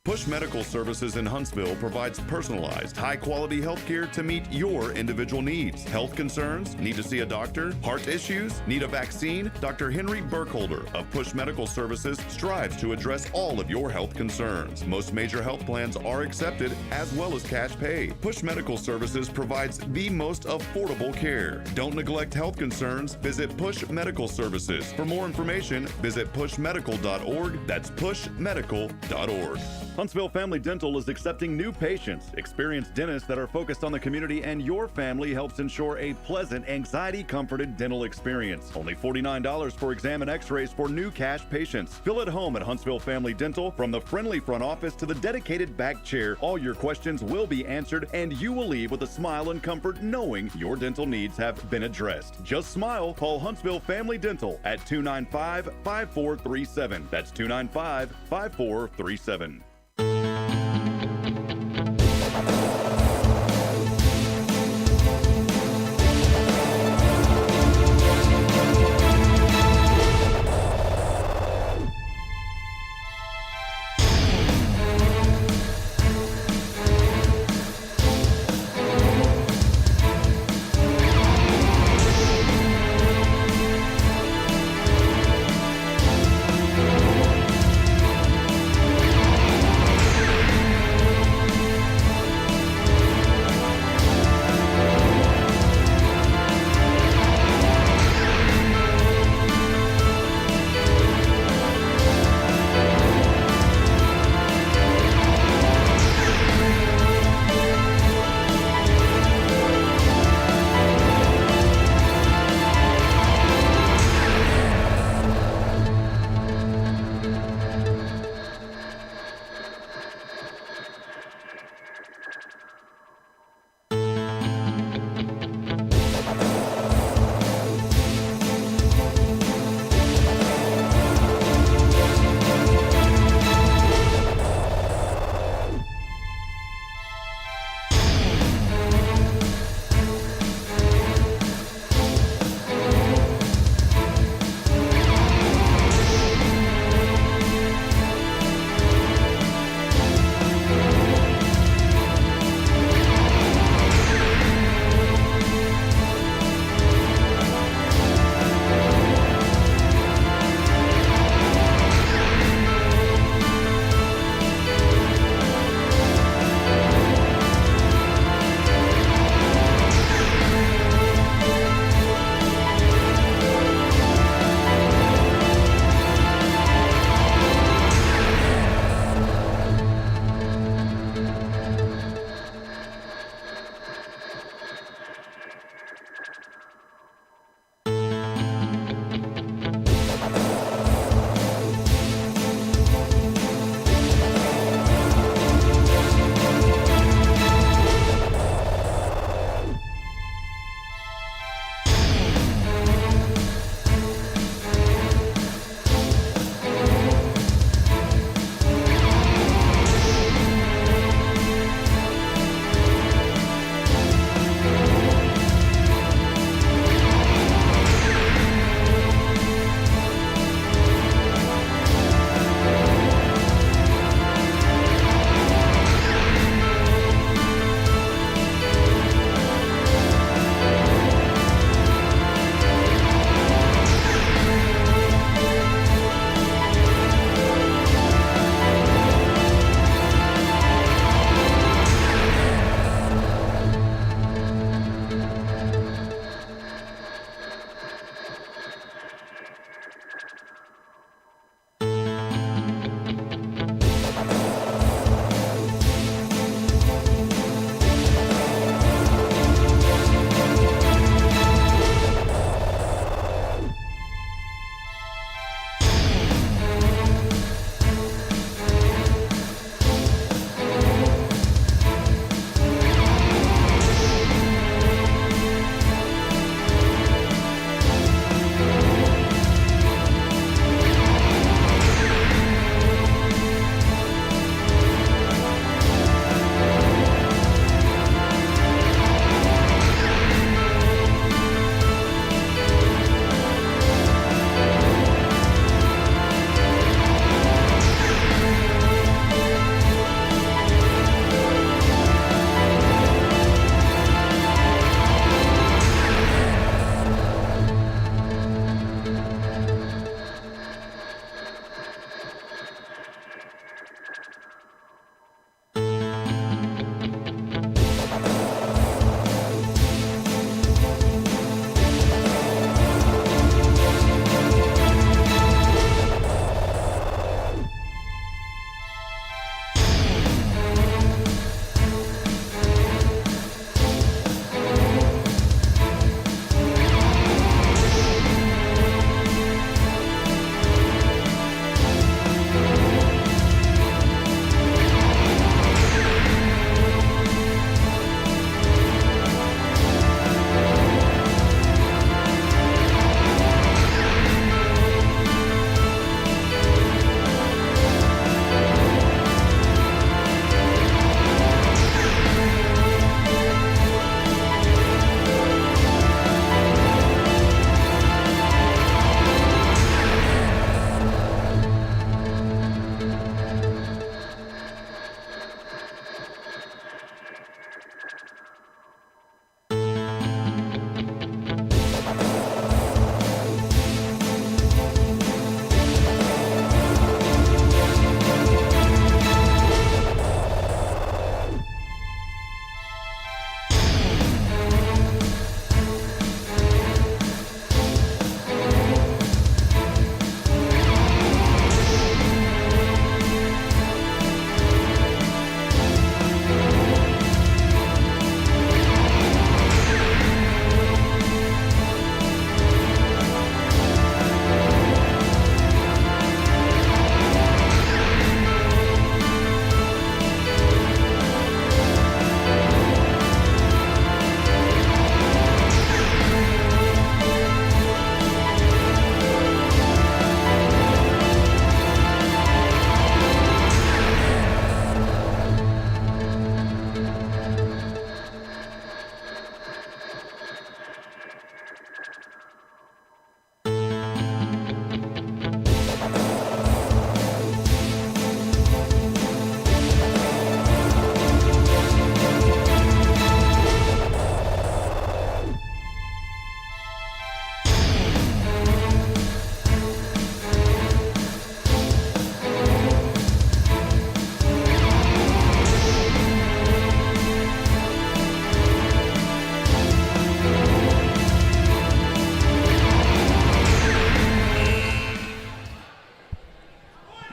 Push Medical Services in Huntsville provides personalized, high-quality health care to meet your individual needs. Health concerns? Need to see a doctor? Heart issues? Need a vaccine? Dr. Henry Burkholder of Push Medical Services strives to address all of your health concerns. Most major health plans are accepted, as well as cash pay. Push Medical Services provides the most affordable care. Don't neglect health concerns. Visit Push Medical Services. For more information, visit pushmedical.org. That's pushmedical.org. Huntsville Family Dental is accepting new patients. Experienced dentists that are focused on the community and your family helps ensure a pleasant, anxiety-comforted dental experience. Only $49 for exam and x-rays for new cash patients. Feel at home at Huntsville Family Dental. From the friendly front office to the dedicated back chair, all your questions will be answered and you will leave with a smile and comfort knowing your dental needs have been addressed. Just smile. Call Huntsville Family Dental at 295-5437. That's 295-5437.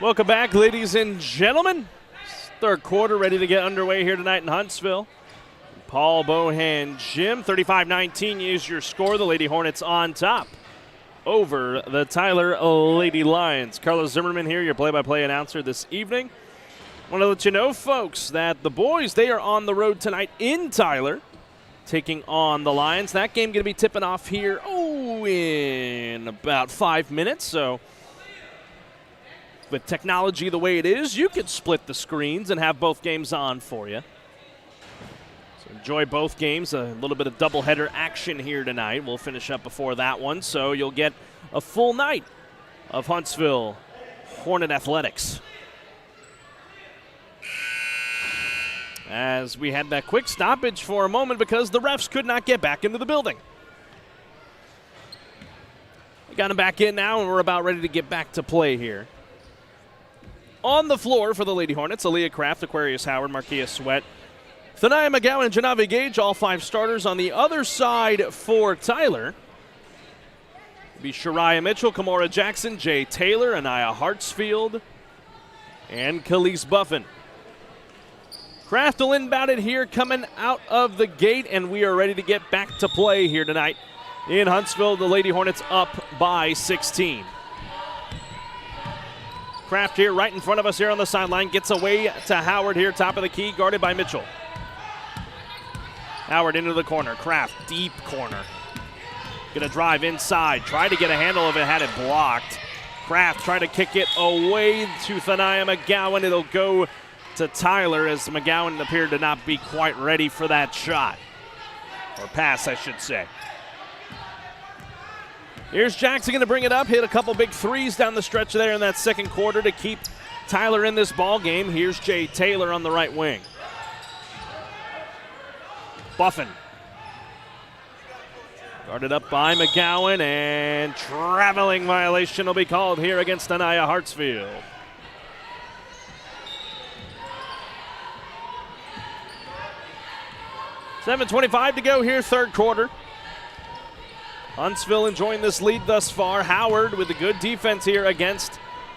Welcome back, ladies and gentlemen. Third quarter ready to get underway here tonight in Huntsville. Paul Bohan Gym, 35-19 is your score. The Lady Hornets on top over the Tyler Lady Lions. Carlos Zimmermann here, your play-by-play announcer this evening. I want to let you know, folks, that the boys, they are on the road tonight in Tyler, taking on the Lions. That game going to be tipping off here, in about 5 minutes. So with technology the way it is, you could split the screens and have both games on for you. So enjoy both games. A little bit of doubleheader action here tonight. We'll finish up before that one, so you'll get a full night of Huntsville Hornet athletics. As we had that quick stoppage for a moment because the refs could not get back into the building. We got them back in now, and we're about ready to get back to play here. On the floor for the Lady Hornets, Aaliyah Kraft, Aquarius Howard, Markia Sweat, Thania McGowan, and Janavi Gage, all 5 starters. On the other side for Tyler, be Shariah Mitchell, Kamora Jackson, Jay Taylor, Anaya Hartsfield, and Khalees Buffin. Kraft will inbound it here coming out of the gate, and we are ready to get back to play here tonight in Huntsville. The Lady Hornets up by 16. Kraft here right in front of us here on the sideline. Gets away to Howard here, top of the key, guarded by Mitchell. Howard into the corner. Kraft, deep corner. Gonna drive inside. Try to get a handle of it, had it blocked. Kraft trying to kick it away to Thania McGowan. It'll go to Tyler as McGowan appeared to not be quite ready for that shot. Or pass, I should say. Here's Jackson going to bring it up, hit a couple big threes down the stretch there in that second quarter to keep Tyler in this ball game. Here's Jay Taylor on the right wing. Buffin. Guarded up by McGowan, and traveling violation will be called here against Anaya Hartsfield. .7:25 to go here, third quarter. Huntsville enjoying this lead thus far. Howard with a good defense here against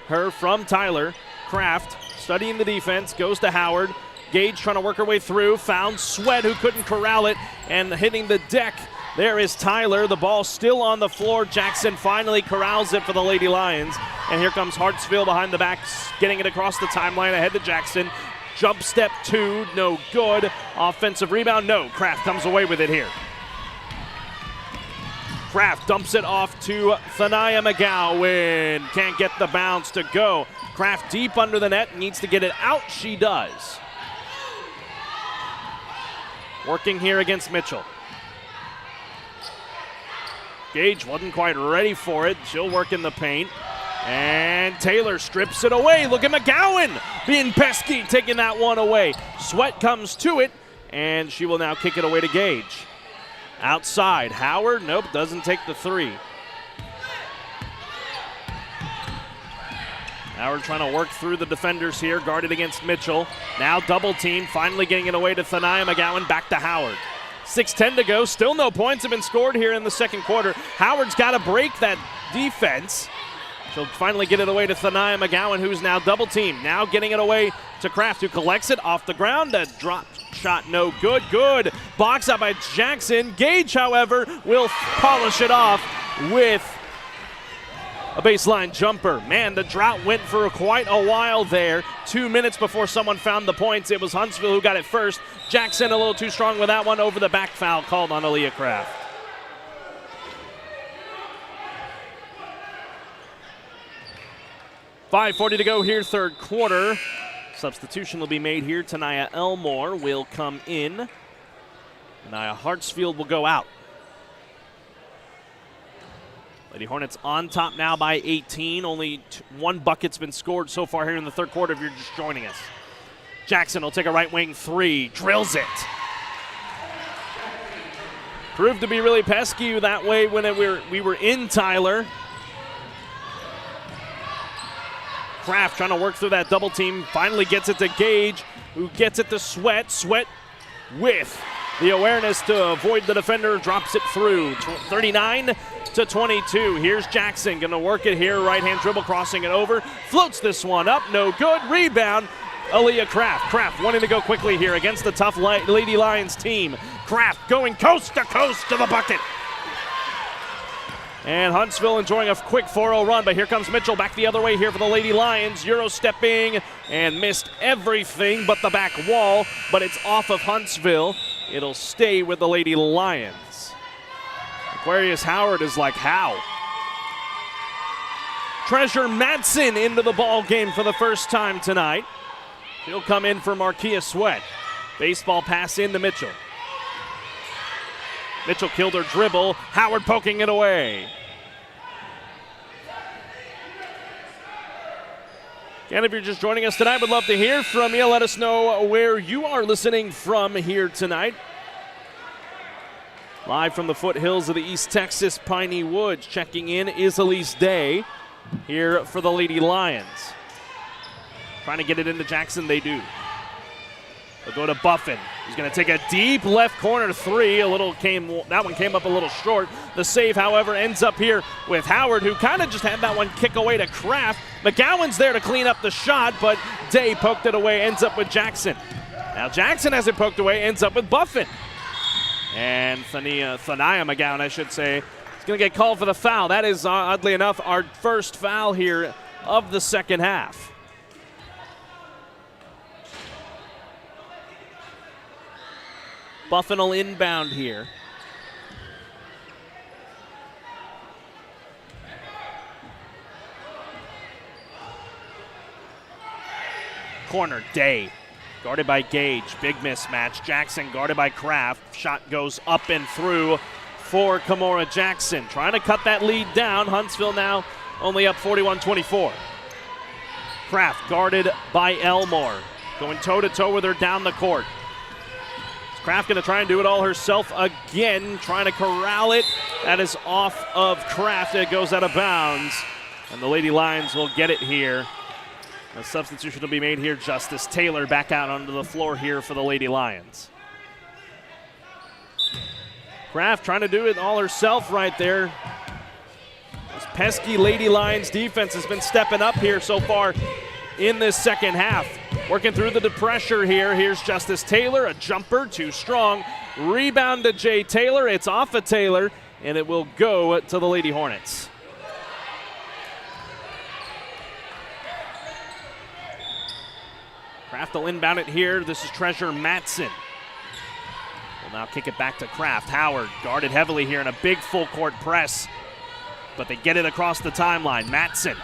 her from Tyler. Kraft studying the defense, goes to Howard. Gage trying to work her way through, found Sweat who couldn't corral it, and hitting the deck. There is Tyler, the ball still on the floor. Jackson finally corrals it for the Lady Lions. And here comes Hartsfield behind the back, getting it across the timeline ahead to Jackson. Jump step 2, no good. Offensive rebound, no. Kraft comes away with it here. Kraft dumps it off to Thania McGowan. Can't get the bounce to go. Kraft deep under the net, needs to get it out. She does. Working here against Mitchell. Gage wasn't quite ready for it. She'll work in the paint. And Taylor strips it away. Look at McGowan being pesky, taking that one away. Sweat comes to it, and she will now kick it away to Gage. Outside, Howard, nope, doesn't take the 3. Howard trying to work through the defenders here, guarded against Mitchell. Now double team, finally getting it away to Thania McGowan, back to Howard. 6:10 to go, still no points have been scored here in the second quarter. Howard's got to break that defense. She'll finally get it away to Thania McGowan, who's now double teamed. Now getting it away to Kraft, who collects it off the ground. A drop shot, no good. Good box out by Jackson. Gage, however, will polish it off with a baseline jumper. Man, the drought went for quite a while there. 2 minutes before someone found the points. It was Huntsville who got it first. Jackson a little too strong with that one. Over the back foul called on Aaliyah Kraft. .5:40 to go here, third quarter. Substitution will be made here. Tania Elmore will come in. Anaya Hartsfield will go out. Lady Hornets on top now by 18. Only 1 bucket's been scored so far here in the third quarter if you're just joining us. Jackson will take a right wing 3, drills it. Proved to be really pesky that way when we were in Tyler. Kraft trying to work through that double team. Finally gets it to Gage, who gets it to Sweat. Sweat with The awareness to avoid the defender, drops it through. 39-22. Here's Jackson, going to work it here. Right-hand dribble, crossing it over. Floats this one up, no good. Rebound, Aaliyah Kraft. Kraft wanting to go quickly here against the tough Lady Lions team. Kraft going coast to coast to the bucket. And Huntsville enjoying a quick 4-0 run, but here comes Mitchell back the other way here for the Lady Lions. Euro-stepping and missed everything but the back wall, but it's off of Huntsville. It'll stay with the Lady Lions. Aquarius Howard is like, how? Treasure Madsen into the ball game for the first time tonight. He'll come in for Markia Sweat. Baseball pass into Mitchell. Mitchell killed her dribble. Howard poking it away. And if you're just joining us tonight, we'd love to hear from you. Let us know where you are listening from here tonight. Live from the foothills of the East Texas Piney Woods. Checking in is Elise Day here for the Lady Lions. Trying to get it into Jackson, they do. They'll go to Buffin. He's going to take a deep left corner three. That one came up a little short. The save, however, ends up here with Howard, who kind of just had that one kick away to Kraft. McGowan's there to clean up the shot, but Day poked it away, ends up with Jackson. Now Jackson has it poked away, ends up with Buffin. And Thania McGowan, I should say, is going to get called for the foul. That is, oddly enough, our first foul here of the second half. Buffin will inbound here. Corner, Day. Guarded by Gage. Big mismatch. Jackson guarded by Kraft. Shot goes up and through for Kimora Jackson. Trying to cut that lead down. Huntsville now only up 41-24. Kraft guarded by Elmore. Going toe-to-toe with her down the court. Kraft going to try and do it all herself again, trying to corral it. That is off of Kraft. It goes out of bounds, and the Lady Lions will get it here. A substitution will be made here. Justice Taylor back out onto the floor here for the Lady Lions. Kraft trying to do it all herself right there. This pesky Lady Lions defense has been stepping up here so far in this second half. Working through the pressure here. Here's Justice Taylor, a jumper, too strong. Rebound to Jay Taylor. It's off of Taylor, and it will go to the Lady Hornets. Kraft will inbound it here. This is Treasure Madsen. Will now kick it back to Kraft. Howard guarded heavily here in a big full court press, but they get it across the timeline. Madsen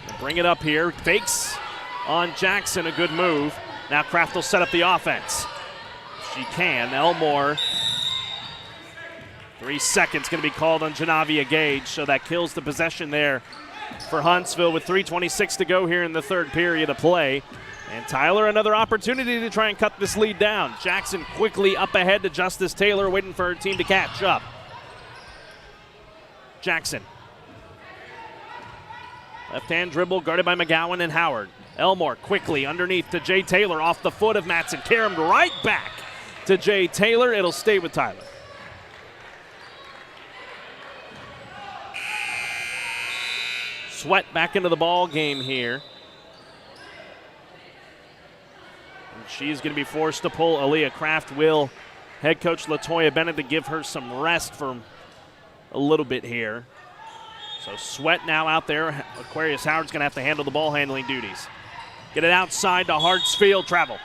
will bring it up here. Fakes on Jackson, a good move. Now Kraft will set up the offense. She can. Elmore. 3 seconds going to be called on Janavia Gage, so that kills the possession there for Huntsville with 3:26 to go here in the third period of play. And Tyler, another opportunity to try and cut this lead down. Jackson quickly up ahead to Justice Taylor, waiting for her team to catch up. Jackson. Left-hand dribble guarded by McGowan and Howard. Elmore quickly underneath to Jay Taylor off the foot of Madsen. Carried right back to Jay Taylor. It'll stay with Tyler. Sweat back into the ball game here. And she's going to be forced to pull Aaliyah Kraft. Will head coach LaToya Bennett to give her some rest for a little bit here. So Sweat now out there. Aquarius Howard's going to have to handle the ball handling duties. Get it outside to Hartsfield. Travel.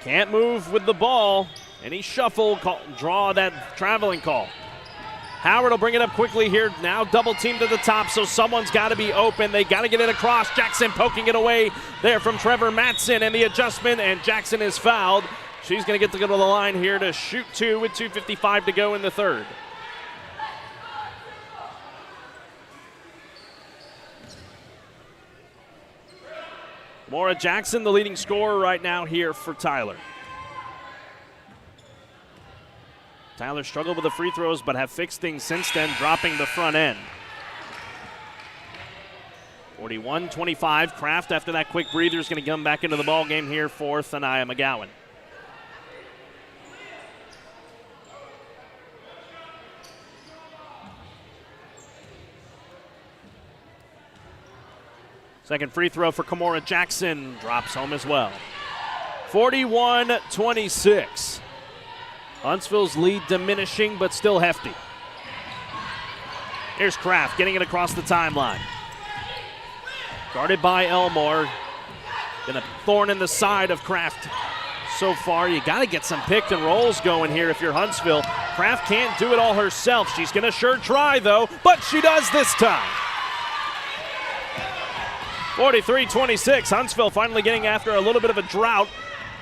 Can't move with the ball. Any shuffle, draw that traveling call. Howard will bring it up quickly here. Now double team to the top, so someone's got to be open. They got to get it across. Jackson poking it away there from Trevor Madsen, and the adjustment, and Jackson is fouled. She's going to get to go to the line here to shoot two with 2:55 to go in the third. Maura Jackson, the leading scorer right now here for Tyler. Tyler struggled with the free throws, but have fixed things since then, dropping the front end. 41-25. Kraft, after that quick breather, is going to come back into the ball game here for Thania McGowan. Second free throw for Kimora Jackson. Drops home as well. 41-26. Huntsville's lead diminishing, but still hefty. Here's Kraft getting it across the timeline. Guarded by Elmore. Been a thorn in the side of Kraft so far. You got to get some pick and rolls going here if you're Huntsville. Kraft can't do it all herself. She's going to sure try, though, but she does this time. 43-26. Huntsville finally getting after a little bit of a drought.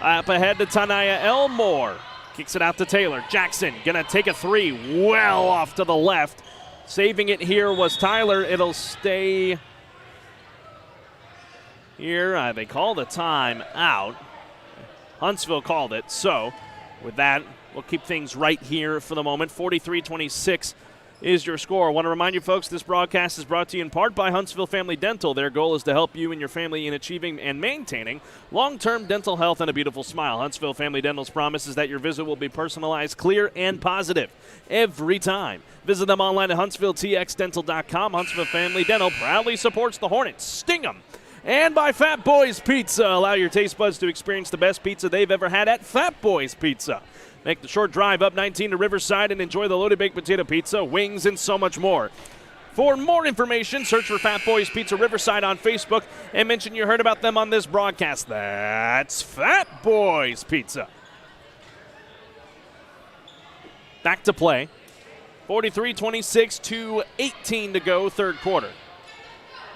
Up ahead to Tanaya Elmore. Kicks it out to Taylor. Jackson going to take a three well off to the left. Saving it here was Tyler. It'll stay here. They called a time out. Huntsville called it. So with that, we'll keep things right here for the moment. 43-26 is your score. I want to remind you folks, this broadcast is brought to you in part by Huntsville Family Dental. Their goal is to help you and your family in achieving and maintaining long-term dental health and a beautiful smile. Huntsville Family Dental's promise is that your visit will be personalized, clear, and positive every time. Visit them online at HuntsvilleTXDental.com. Huntsville Family Dental proudly supports the Hornets. Sting 'em! And by Fat Boys Pizza. Allow your taste buds to experience the best pizza they've ever had at Fat Boys Pizza. Make the short drive up 19 to Riverside and enjoy the loaded baked potato pizza, wings, and so much more. For more information, search for Fat Boys Pizza Riverside on Facebook and mention you heard about them on this broadcast. That's Fat Boys Pizza. Back to play. 43-26 to 18 to go, third quarter.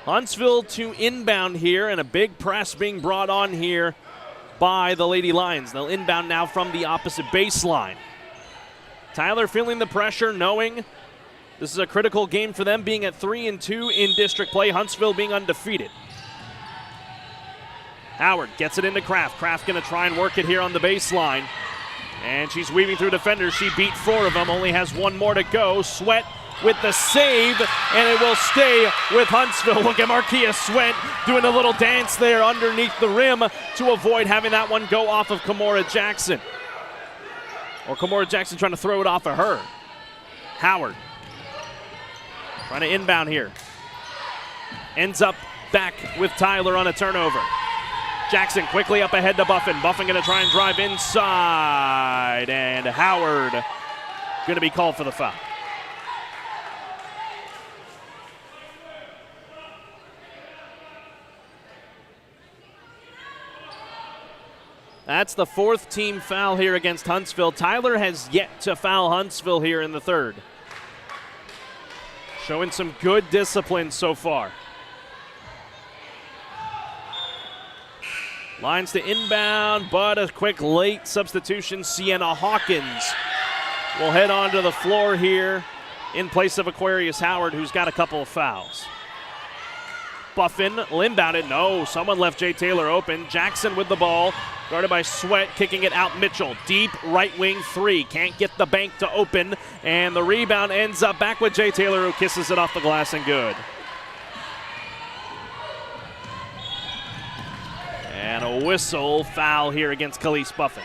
Huntsville to inbound here, and a big press being brought on here by the Lady Lions. They'll inbound now from the opposite baseline. Tyler feeling the pressure, knowing this is a critical game for them, being at 3-2 in district play, Huntsville being undefeated. Howard gets it into Kraft. Kraft going to try and work it here on the baseline. And she's weaving through defenders. She beat 4 of them, only has 1 more to go. Sweat with the save, and it will stay with Huntsville. Look at Markia Sweat doing a little dance there underneath the rim to avoid having that one go off of Kimora Jackson. Or Kimora Jackson trying to throw it off of her. Howard trying to inbound here. Ends up back with Tyler on a turnover. Jackson quickly up ahead to Buffin. Buffin going to try and drive inside, and Howard going to be called for the foul. That's the 4th team foul here against Huntsville. Tyler has yet to foul Huntsville here in the third. Showing some good discipline so far. Lines to inbound, but a quick late substitution. Sienna Hawkins will head onto the floor here in place of Aquarius Howard, who's got a couple of fouls. Buffin will inbound it. No, someone left Jay Taylor open. Jackson with the ball. Guarded by Sweat, kicking it out Mitchell. Deep right wing 3. Can't get the bank to open. And the rebound ends up back with Jay Taylor, who kisses it off the glass and good. And a whistle foul here against Khalees Buffin.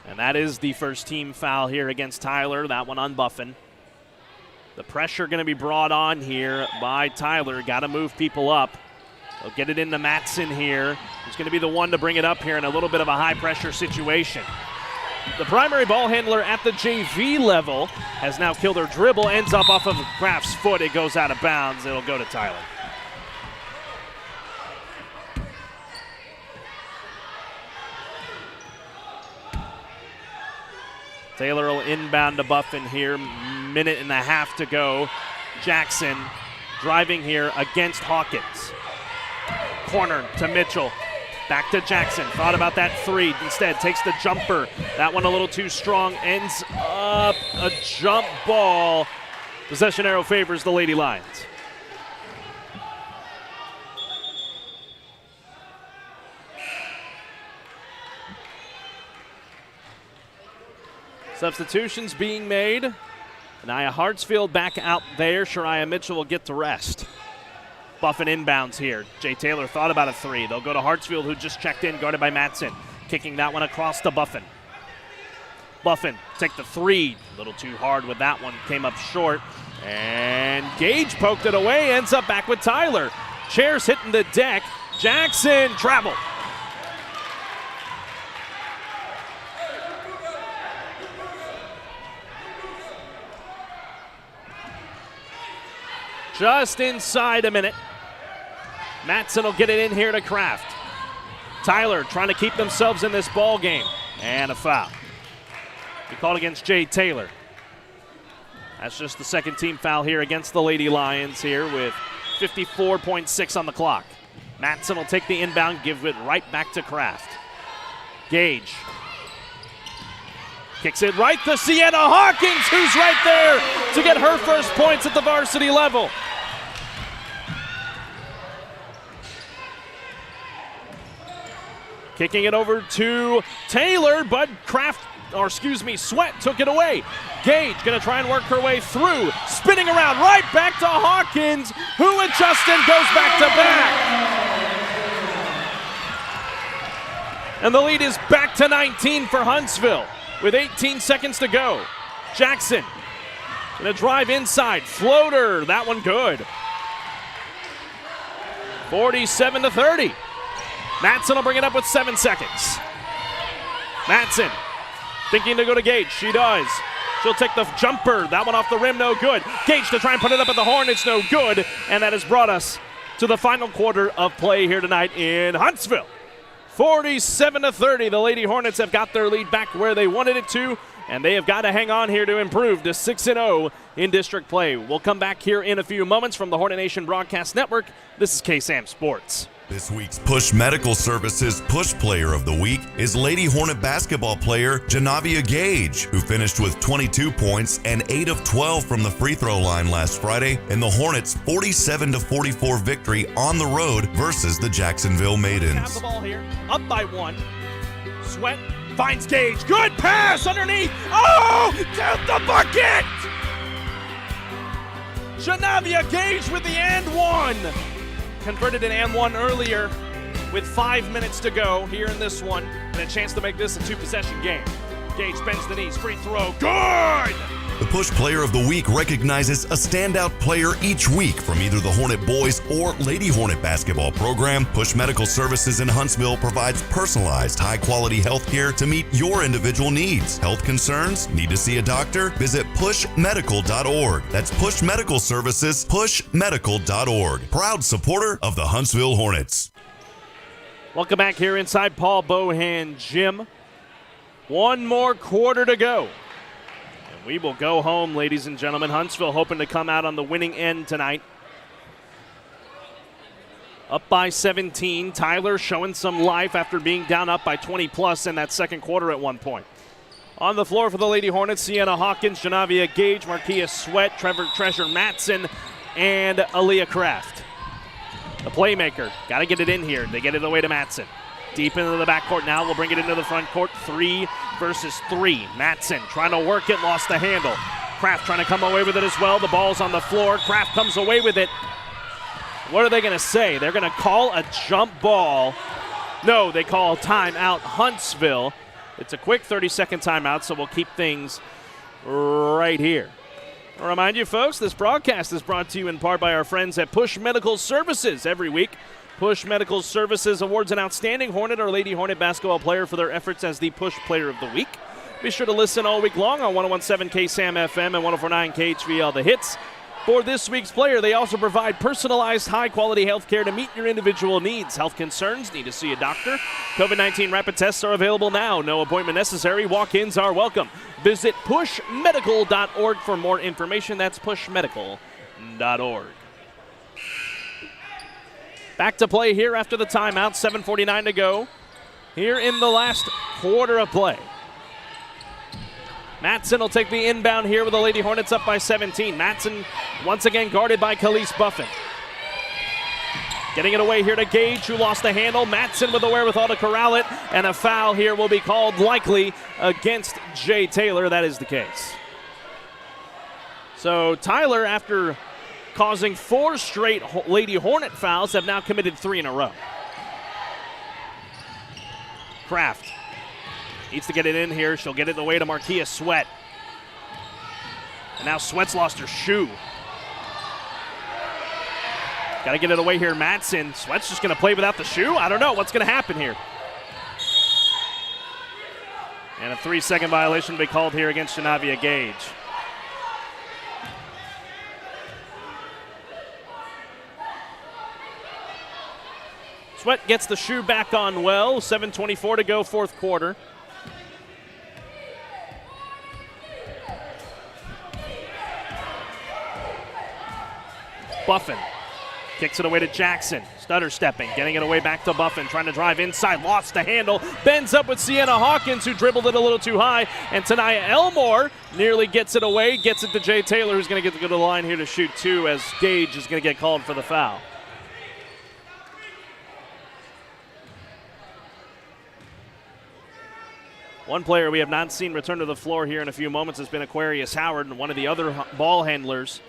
And that is the first team foul here against Tyler. That one on Buffin. The pressure going to be brought on here by Tyler. Got to move people up. They'll get it into Matson here. He's going to be the one to bring it up here in a little bit of a high-pressure situation. The primary ball handler at the JV level has now killed her dribble. Ends up off of Kraft's foot. It goes out of bounds. It'll go to Tyler. Taylor will inbound to Buffin here. Minute and a half to go. Jackson driving here against Hawkins. Corner to Mitchell. Back to Jackson. Thought about that 3. Instead takes the jumper. That one a little too strong. Ends up a jump ball. Possession arrow favors the Lady Lions. Substitutions being made. Nia Hartsfield back out there. Shariah Mitchell will get to rest. Buffin inbounds here. Jay Taylor thought about a three. They'll go to Hartsfield, who just checked in, guarded by Matson. Kicking that one across to Buffin. Buffin take the three. A little too hard with that one. Came up short. And Gage poked it away. Ends up back with Tyler. Chairs hitting the deck. Jackson travel. Just inside a minute. Matson will get it in here to Kraft. Tyler trying to keep themselves in this ball game. And a foul. He called against Jay Taylor. That's just the second team foul here against the Lady Lions here with 54.6 on the clock. Matson will take the inbound, give it right back to Kraft. Gage kicks it right to Sienna Hawkins, who's right there to get her first points at the varsity level. Kicking it over to Taylor, but Sweat took it away. Gage gonna try and work her way through, spinning around right back to Hawkins, who adjusts and goes back to back. And the lead is back to 19 for Huntsville with 18 seconds to go. Jackson gonna drive inside, floater, that one good. 47-30. Matson will bring it up with 7 seconds. Matson thinking to go to Gage. She does. She'll take the jumper. That one off the rim, no good. Gage to try and put it up at the horn. It's no good. And that has brought us to the final quarter of play here tonight in Huntsville. 47-30. The Lady Hornets have got their lead back where they wanted it to, and they have got to hang on here to improve to 6-0 in district play. We'll come back here in a few moments from the Hornet Nation Broadcast Network. This is KSAM Sports. This week's Push Medical Services Push Player of the Week is Lady Hornet basketball player Janavia Gage, who finished with 22 points and 8 of 12 from the free throw line last Friday in the Hornets' 47-44 victory on the road versus the Jacksonville Maidens. Have the ball here, up by 1. Sweat finds Gage. Good pass underneath. Oh, count the bucket! Janavia Gage with the and one. Converted an and one earlier with 5 minutes to go here in this one, and a chance to make this a 2-possession game. Gage bends the knees, free throw, good! The Push Player of the Week recognizes a standout player each week from either the Hornet Boys or Lady Hornet basketball program. Push Medical Services in Huntsville provides personalized, high-quality health care to meet your individual needs. Health concerns? Need to see a doctor? Visit pushmedical.org. That's Push Medical Services, pushmedical.org. Proud supporter of the Huntsville Hornets. Welcome back here inside Paul Bohan Gym. One more quarter to go. We will go home, ladies and gentlemen. Huntsville hoping to come out on the winning end tonight. Up by 17. Tyler showing some life after being down up by 20-plus in that second quarter at one point. On the floor for the Lady Hornets, Sienna Hawkins, Janavia Gage, Markia Sweat, Treasure Matson, and Aaliyah Kraft. The playmaker, got to get it in here. They get it away to Matson. Deep into the backcourt now. We'll bring it into the front court. 3 versus 3. Matson trying to work it, lost the handle. Kraft trying to come away with it as well. The ball's on the floor. Kraft comes away with it. What are they going to say? They're going to call a jump ball. No, they call a timeout Huntsville. It's a quick 30-second timeout, so we'll keep things right here. I'll remind you, folks, this broadcast is brought to you in part by our friends at Push Medical Services. Every week, Push Medical Services awards an outstanding Hornet or Lady Hornet basketball player for their efforts as the Push Player of the Week. Be sure to listen all week long on 101.7 KSAM FM and 104.9 KHVL The Hits. For this week's player, they also provide personalized, high-quality health care to meet your individual needs. Health concerns? Need to see a doctor? COVID-19 rapid tests are available now. No appointment necessary. Walk-ins are welcome. Visit pushmedical.org for more information. That's pushmedical.org. Back to play here after the timeout. 7:49 to go here in the last quarter of play. Matson will take the inbound here with the Lady Hornets up by 17. Matson once again guarded by Khalees Buffin. Getting it away here to Gage, who lost the handle. Matson with the wherewithal to corral it, and a foul here will be called likely against Jay Taylor. That is the case. So Tyler, after causing 4 straight Lady Hornet fouls, have now committed 3 in a row. Kraft needs to get it in here. She'll get it away to Markia Sweat. And now Sweat's lost her shoe. Got to get it away here, Matson. Sweat's just going to play without the shoe? I don't know. What's going to happen here? And a 3-second violation will be called here against Janavia Gage. Sweat gets the shoe back on well. 7:24 to go, fourth quarter. Buffin kicks it away to Jackson. Stutter stepping, getting it away back to Buffin, trying to drive inside, lost the handle, bends up with Sienna Hawkins, who dribbled it a little too high, and Tanaya Elmore nearly gets it away, gets it to Jay Taylor, who's going to get to go to the line here to shoot 2 as Gage is going to get called for the foul. One player we have not seen return to the floor here in a few moments has been Aquarius Howard, and one of the other ball handlers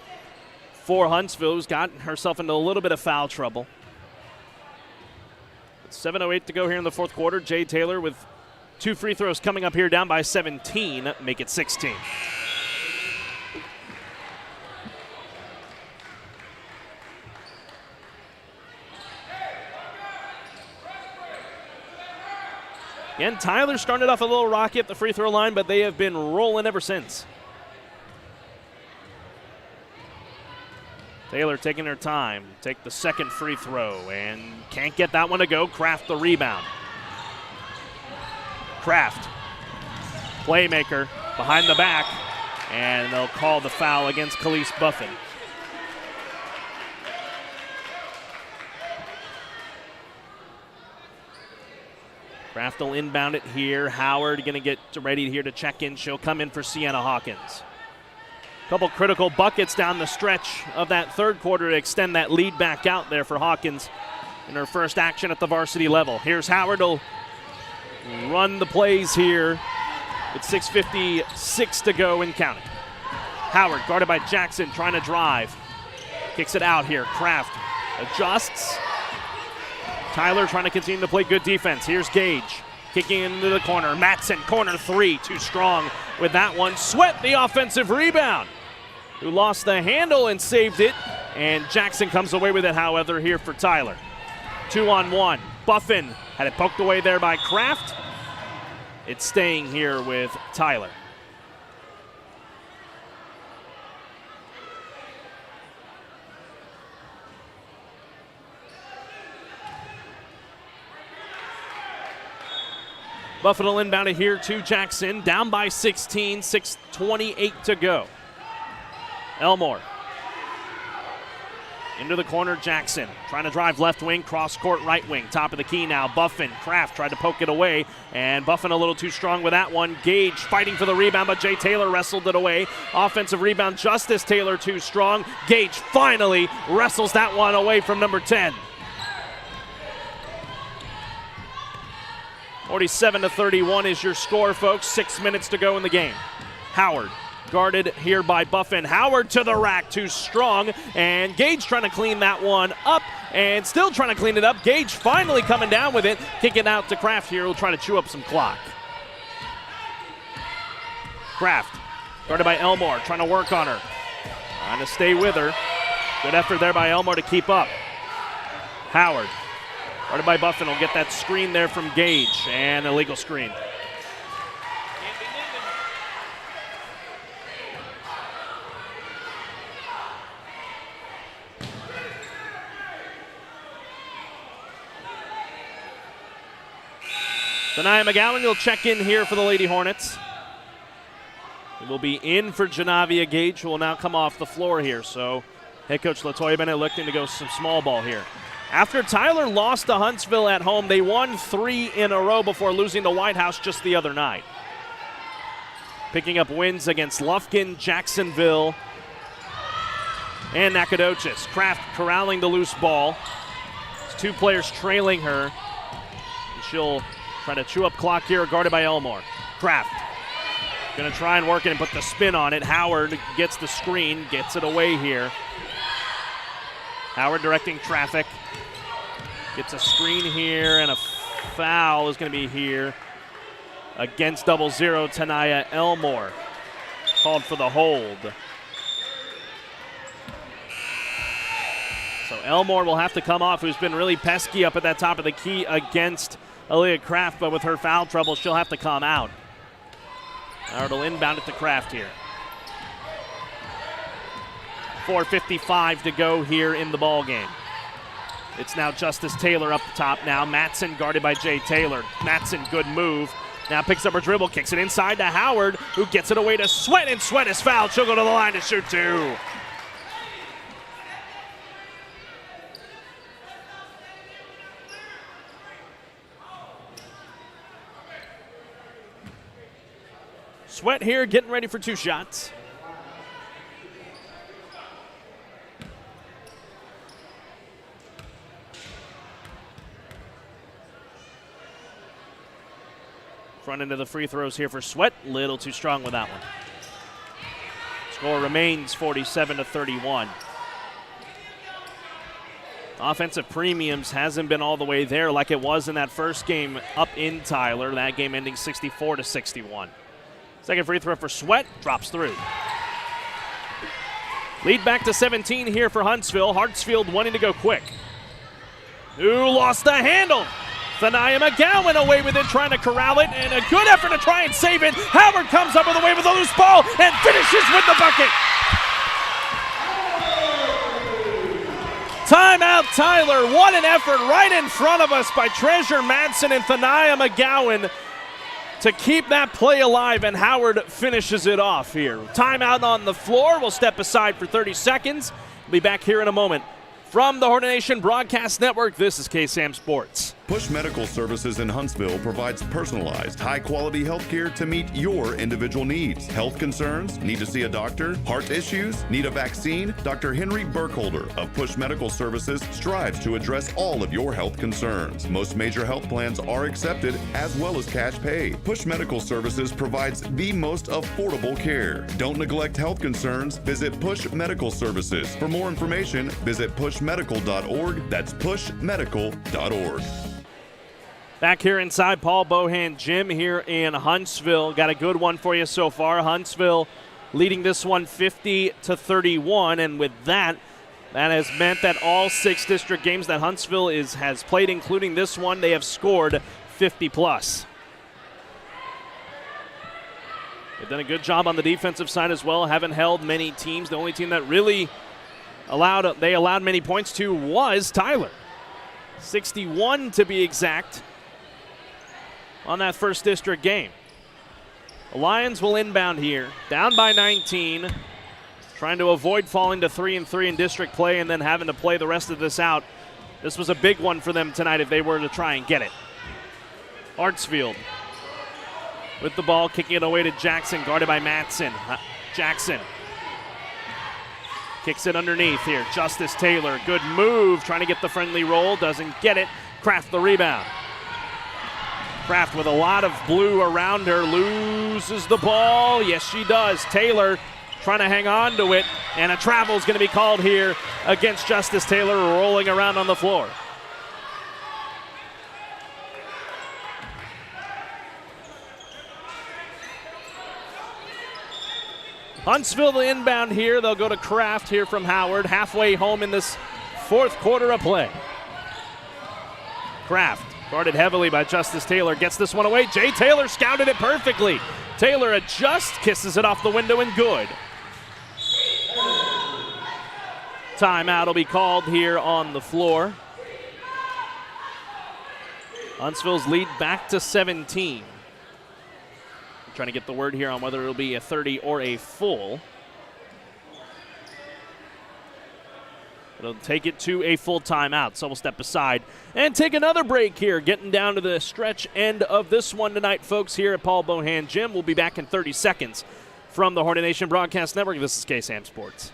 for Huntsville, who's gotten herself into a little bit of foul trouble. 7:08 to go here in the fourth quarter. Jay Taylor with 2 free throws coming up here, down by 17, make it 16. Again, Tyler started off a little rocky at the free throw line, but they have been rolling ever since. Taylor taking her time, take the second free throw, and can't get that one to go. Kraft the rebound. Kraft, playmaker, behind the back, and they'll call the foul against Khalees Buffin. Kraft will inbound it here. Howard going to get ready here to check in. She'll come in for Sienna Hawkins. Couple critical buckets down the stretch of that third quarter to extend that lead back out there for Hawkins in her first action at the varsity level. Here's Howard, will run the plays here with 6:56 to go and counting. Howard guarded by Jackson, trying to drive. Kicks it out here. Kraft adjusts. Tyler trying to continue to play good defense. Here's Gage kicking into the corner. Matson, corner 3, too strong with that one. Sweat the offensive rebound, who lost the handle and saved it. And Jackson comes away with it, however, here for Tyler. 2-on-1. Buffin had it poked away there by Kraft. It's staying here with Tyler. Buffin will inbound it here to Jackson, down by 16, 6:28 to go. Elmore into the corner. Jackson trying to drive left wing, cross court right wing, top of the key now. Buffin, Kraft tried to poke it away, and Buffin a little too strong with that one. Gage fighting for the rebound, but Jay Taylor wrestled it away. Offensive rebound, Justice Taylor too strong. Gage finally wrestles that one away from number 10. 47-31 is your score, folks. 6 minutes to go in the game. Howard guarded here by Buffin. Howard to the rack, too strong, and Gage trying to clean that one up and still trying to clean it up. Gage finally coming down with it, kicking out to Kraft here. He'll try to chew up some clock. Kraft guarded by Elmore, trying to work on her, trying to stay with her. Good effort there by Elmore to keep up. Howard guarded by Buffin, will get that screen there from Gage, and a legal screen. Denia McGowan will check in here for the Lady Hornets. It will be in for Janavia Gage, who will now come off the floor here. So head coach LaToya Bennett looking to go some small ball here. After Tyler lost to Huntsville at home, they won 3 in a row before losing to White House just the other night. Picking up wins against Lufkin, Jacksonville, and Nacogdoches. Kraft corralling the loose ball. There's 2 players trailing her. And she'll try to chew up clock here, guarded by Elmore. Kraft gonna try and work it and put the spin on it. Howard gets the screen, gets it away here. Howard directing traffic. Gets a screen here, and a foul is gonna be here against 00 Tanaya Elmore. Called for the hold. So Elmore will have to come off, who's been really pesky up at that top of the key against Aaliyah Kraft, but with her foul trouble, she'll have to come out. Howard will inbound it to Kraft here. 4:55 to go here in the ball game. It's now Justice Taylor up the top now. Matson guarded by Jay Taylor. Matson, good move. Now picks up her dribble, kicks it inside to Howard, who gets it away to Sweat, and Sweat is fouled. She'll go to the line to shoot 2. Sweat here getting ready for 2 shots. Front end of the free throws here for Sweat. Little too strong with that one. Score remains 47-31. Offensive premiums hasn't been all the way there like it was in that first game up in Tyler. That game ending 64-61. Second free throw for Sweat, drops through. Lead back to 17 here for Huntsville. Hartsfield wanting to go quick. Who lost the handle? Thania McGowan away with it, trying to corral it, and a good effort to try and save it. Howard comes up with a way with a loose ball and finishes with the bucket. Timeout, Tyler. What an effort right in front of us by Treasure Madsen and Thania McGowan to keep that play alive, and Howard finishes it off here. Timeout on the floor. We'll step aside for 30 seconds. We'll be back here in a moment. From the Hornet Nation Broadcast Network, this is KSAM Sports. Push Medical Services in Huntsville provides personalized, high-quality health care to meet your individual needs. Health concerns? Need to see a doctor? Heart issues? Need a vaccine? Dr. Henry Burkholder of Push Medical Services strives to address all of your health concerns. Most major health plans are accepted, as well as cash pay. Push Medical Services provides the most affordable care. Don't neglect health concerns. Visit Push Medical Services. For more information, visit pushmedical.org. That's pushmedical.org. Back here inside Paul Bohan Gym here in Huntsville. Got a good one for you so far. Huntsville leading this one 50-31, and with that has meant that all 6 district games that Huntsville has played, including this one, they have scored 50+. They've done a good job on the defensive side as well. Haven't held many teams. The only team that really allowed many points to was Tyler. 61 to be exact on that first district game. The Lions will inbound here, down by 19, trying to avoid falling to 3-3 in district play and then having to play the rest of this out. This was a big one for them tonight if they were to try and get it. Hartsfield with the ball, kicking it away to Jackson, guarded by Matson. Jackson kicks it underneath here. Justice Taylor, good move, trying to get the friendly roll, doesn't get it. Kraft the rebound. Kraft with a lot of blue around her, loses the ball. Yes, she does. Taylor trying to hang on to it, and a travel is going to be called here against Justice Taylor, rolling around on the floor. Huntsville the inbound here. They'll go to Kraft here from Howard, halfway home in this 4th quarter of play. Kraft, guarded heavily by Justice Taylor, gets this one away. Jay Taylor scouted it perfectly. Taylor adjusts, kisses it off the window, and good. Timeout will be called here on the floor. Huntsville's lead back to 17. Trying to get the word here on whether it'll be a 30 or a full. It'll take it to a full timeout, so we'll step aside and take another break here, getting down to the stretch end of this one tonight, folks, here at Paul Bohan Gym. We'll be back in 30 seconds from the Hornet Nation Broadcast Network. This is KSAM Sports.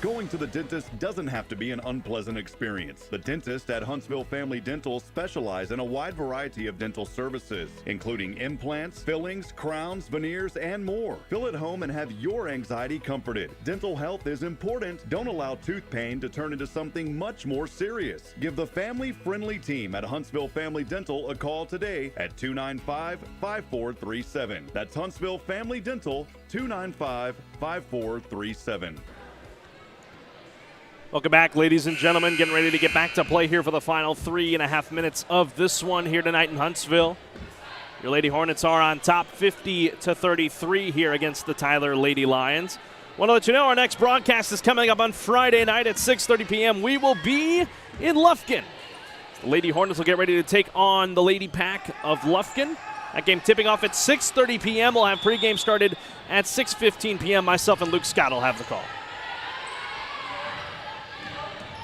Going to the dentist doesn't have to be an unpleasant experience. The dentists at Huntsville Family Dental specialize in a wide variety of dental services, including implants, fillings, crowns, veneers, and more. Feel at home and have your anxiety comforted. Dental health is important. Don't allow tooth pain to turn into something much more serious. Give the family-friendly team at Huntsville Family Dental a call today at 295-5437. That's Huntsville Family Dental, 295-5437. Welcome back, ladies and gentlemen. Getting ready to get back to play here for the final 3.5 minutes of this one here tonight in Huntsville. Your Lady Hornets are on top 50-33 here against the Tyler Lady Lions. Want to let you know our next broadcast is coming up on Friday night at 6:30 p.m. We will be in Lufkin. The Lady Hornets will get ready to take on the Lady Pack of Lufkin. That game tipping off at 6:30 p.m. We'll have pregame started at 6:15 p.m. Myself and Luke Scott will have the call.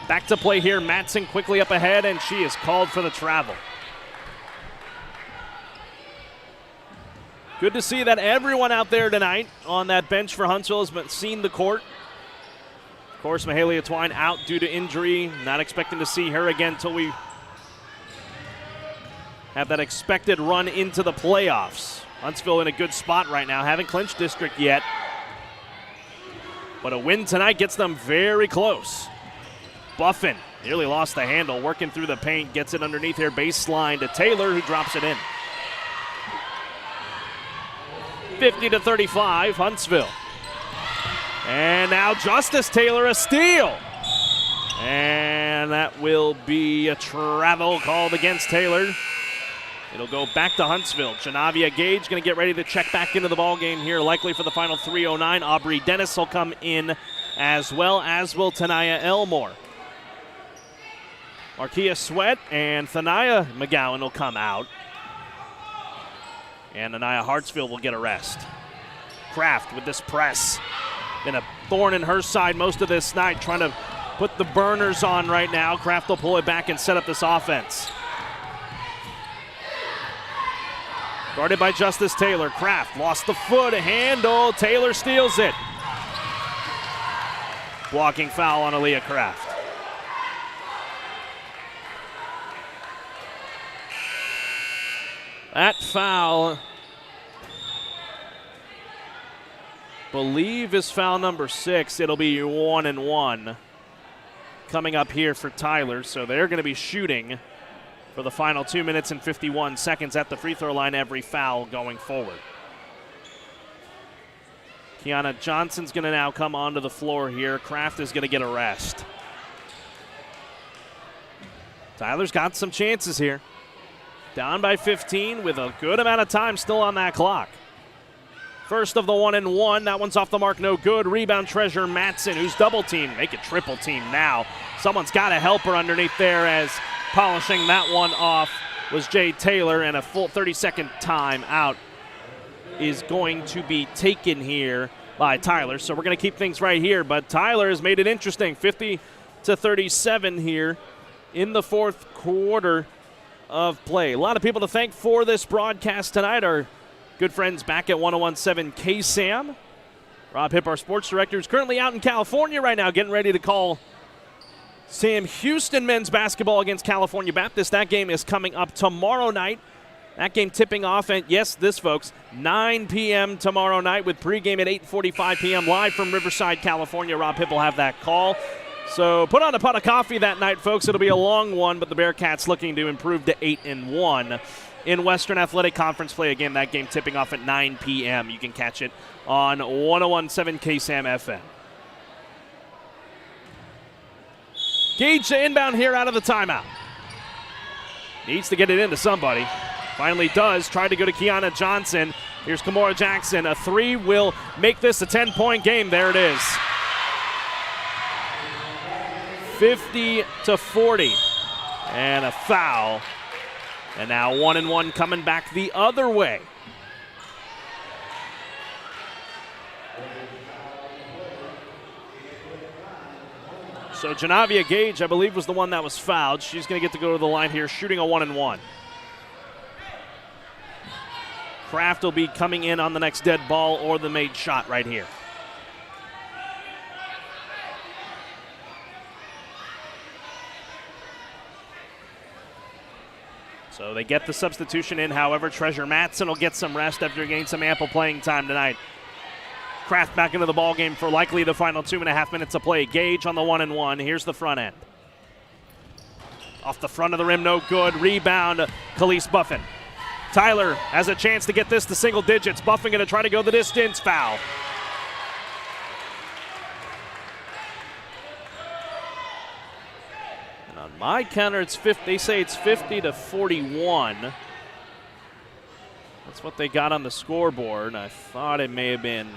Back to play here. Matson quickly up ahead, and she is called for the travel. Good to see that everyone out there tonight on that bench for Huntsville has seen the court. Of course, Mahalia Twine out due to injury. Not expecting to see her again until we have that expected run into the playoffs. Huntsville in a good spot right now. Haven't clinched district yet. But a win tonight gets them very close. Buffin nearly lost the handle, working through the paint, gets it underneath here, baseline to Taylor, who drops it in. 50-35, Huntsville. And now Justice Taylor, a steal. And that will be a travel called against Taylor. It'll go back to Huntsville. Janavia Gage going to get ready to check back into the ball game here, likely for the final 3:09. Aubrey Dennis will come in as well, as will Tanaya Elmore. Markia Sweat and Thania McGowan will come out. And Anaya Hartsfield will get a rest. Kraft with this press. Been a thorn in her side most of this night, trying to put the burners on right now. Kraft will pull it back and set up this offense. Guarded by Justice Taylor. Kraft lost the foot, a handle. Taylor steals it. Blocking foul on Aaliyah Kraft. That foul, believe, is foul number 6. It'll be 1-1 coming up here for Tyler. So they're going to be shooting for the final 2 minutes and 51 seconds at the free throw line every foul going forward. Kiana Johnson's going to now come onto the floor here. Kraft is going to get a rest. Tyler's got some chances here. Down by 15 with a good amount of time still on that clock. First of the 1-1. That one's off the mark, no good. Rebound treasure Matson, who's double teamed. Make it triple team now. Someone's got to help her underneath there, as polishing that one off was Jay Taylor, and a full 30-second time out is going to be taken here by Tyler. So we're going to keep things right here, but Tyler has made it interesting. 50-37 here in the fourth quarter of play. A lot of people to thank for this broadcast tonight. Our good friends back at 1017 KSAM. Rob Hipp, our sports director, is currently out in California right now, getting ready to call Sam Houston men's basketball against California Baptist. That game is coming up tomorrow night. That game tipping off at, yes, this, folks, 9 p.m. tomorrow night, with pregame at 8:45 p.m. live from Riverside, California. Rob Hipp will have that call. So put on a pot of coffee that night, folks. It'll be a long one, but the Bearcats looking to improve to 8-1 in Western Athletic Conference play. Again, that game tipping off at 9 p.m. You can catch it on 1017 KSAM FM. Gage to inbound here out of the timeout. Needs to get it into somebody. Finally does. Tried to go to Kiana Johnson. Here's Kamora Jackson. A three will make this a 10-point game. There it is. 50-40. And a foul. And now 1-1 coming back the other way. So Janavia Gage, I believe, was the one that was fouled. She's going to get to go to the line here, shooting a 1-1. Kraft will be coming in on the next dead ball or the made shot right here. So they get the substitution in. However, Treasure Matson will get some rest after getting some ample playing time tonight. Kraft back into the ball game for likely the final 2.5 minutes of play. Gage on the 1-and-1. Here's the front end. Off the front of the rim, no good. Rebound, Khalees Buffin. Tyler has a chance to get this to single digits. Buffin going to try to go the distance. Foul. And on my counter, it's 50. They say it's 50-41. That's what they got on the scoreboard. I thought it may have been